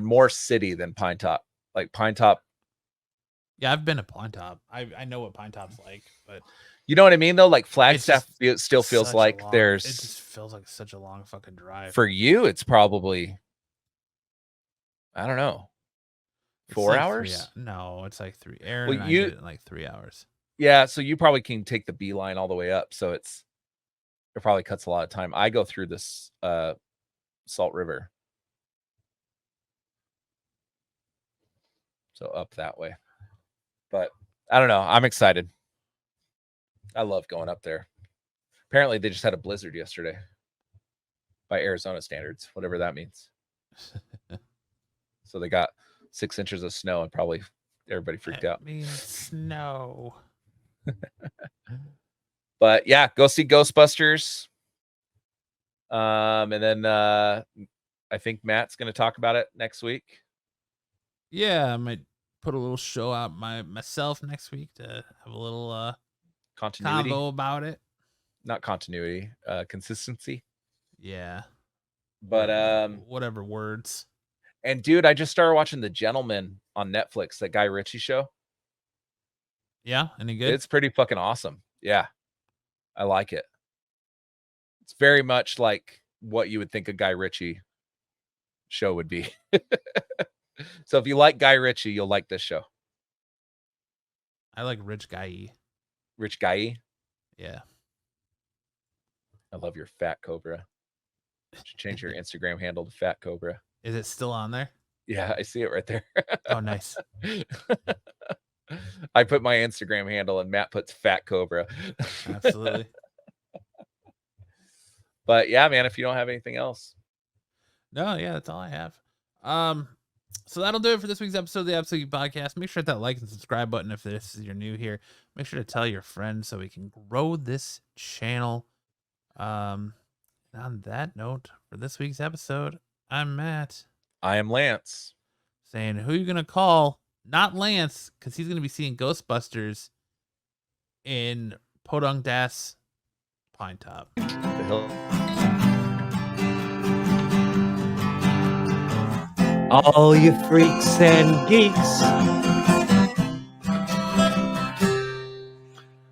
more city than Pine Top. Like Pine Top. Yeah, I've been to Pine Top. I know what Pine Top's like, but You know what I mean, though? Like Flagstaff still feels such a like long- there's. It just feels like such a long fucking drive. For you, it's probably, I don't know, It's 4 like hours? No, it's like 3. Aaron Well, and I you- did it in like 3 hours. Yeah, so you probably can take the B line all the way up. So it probably cuts a lot of time. I go through this Salt River. So up that way. But I don't know. I'm excited. I love going up there. Apparently they just had a blizzard yesterday by Arizona standards, whatever that means. So they got 6 inches of snow and probably everybody freaked out. Means snow. But yeah, go see Ghostbusters. And then I think Matt's going to talk about it next week. Yeah, I might put a little show out myself next week to have a little Continuity. convo about it. Not continuity, consistency. Yeah. But whatever words. And dude, I just started watching The Gentleman on Netflix, that Guy Ritchie show. Yeah, any good? It's pretty fucking awesome. Yeah. I like it. It's very much like what you would think a Guy Ritchie show would be. So if you like Guy Ritchie, you'll like this show. I like Rich Guy. Rich Guy. Yeah. I love your Fat Cobra. You should change your Instagram handle to Fat Cobra. Is it still on there? Yeah, I see it right there. Oh, nice. I put my Instagram handle and Matt puts Fat Cobra. Absolutely. But yeah, man, if you don't have anything else. No, yeah, that's all I have. So that'll do it for this week's episode of the Absolute Geek Podcast. Make sure to hit that like and subscribe button if this is you're new here. Make sure to tell your friends so we can grow this channel. And on that note, for this week's episode, I'm Matt. I am Lance. Saying, who you gonna call? Not Lance, because he's gonna be seeing Ghostbusters in Podunk Das Pine Top. The hill. All you freaks and geeks,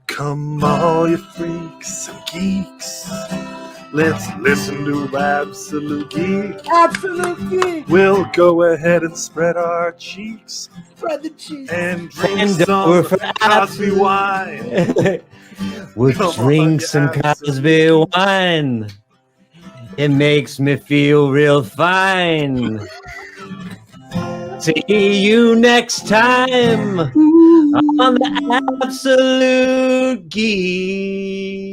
come all you freaks and geeks. Let's listen to Absolute Geek. Absolute Geek, We'll go ahead and spread our cheeks spread the cheese, and drink And some we're for Cosby Absolute- wine. we'll Come drink on, some you Cosby wine. It makes me feel real fine. See you next time on the Absolute Geek.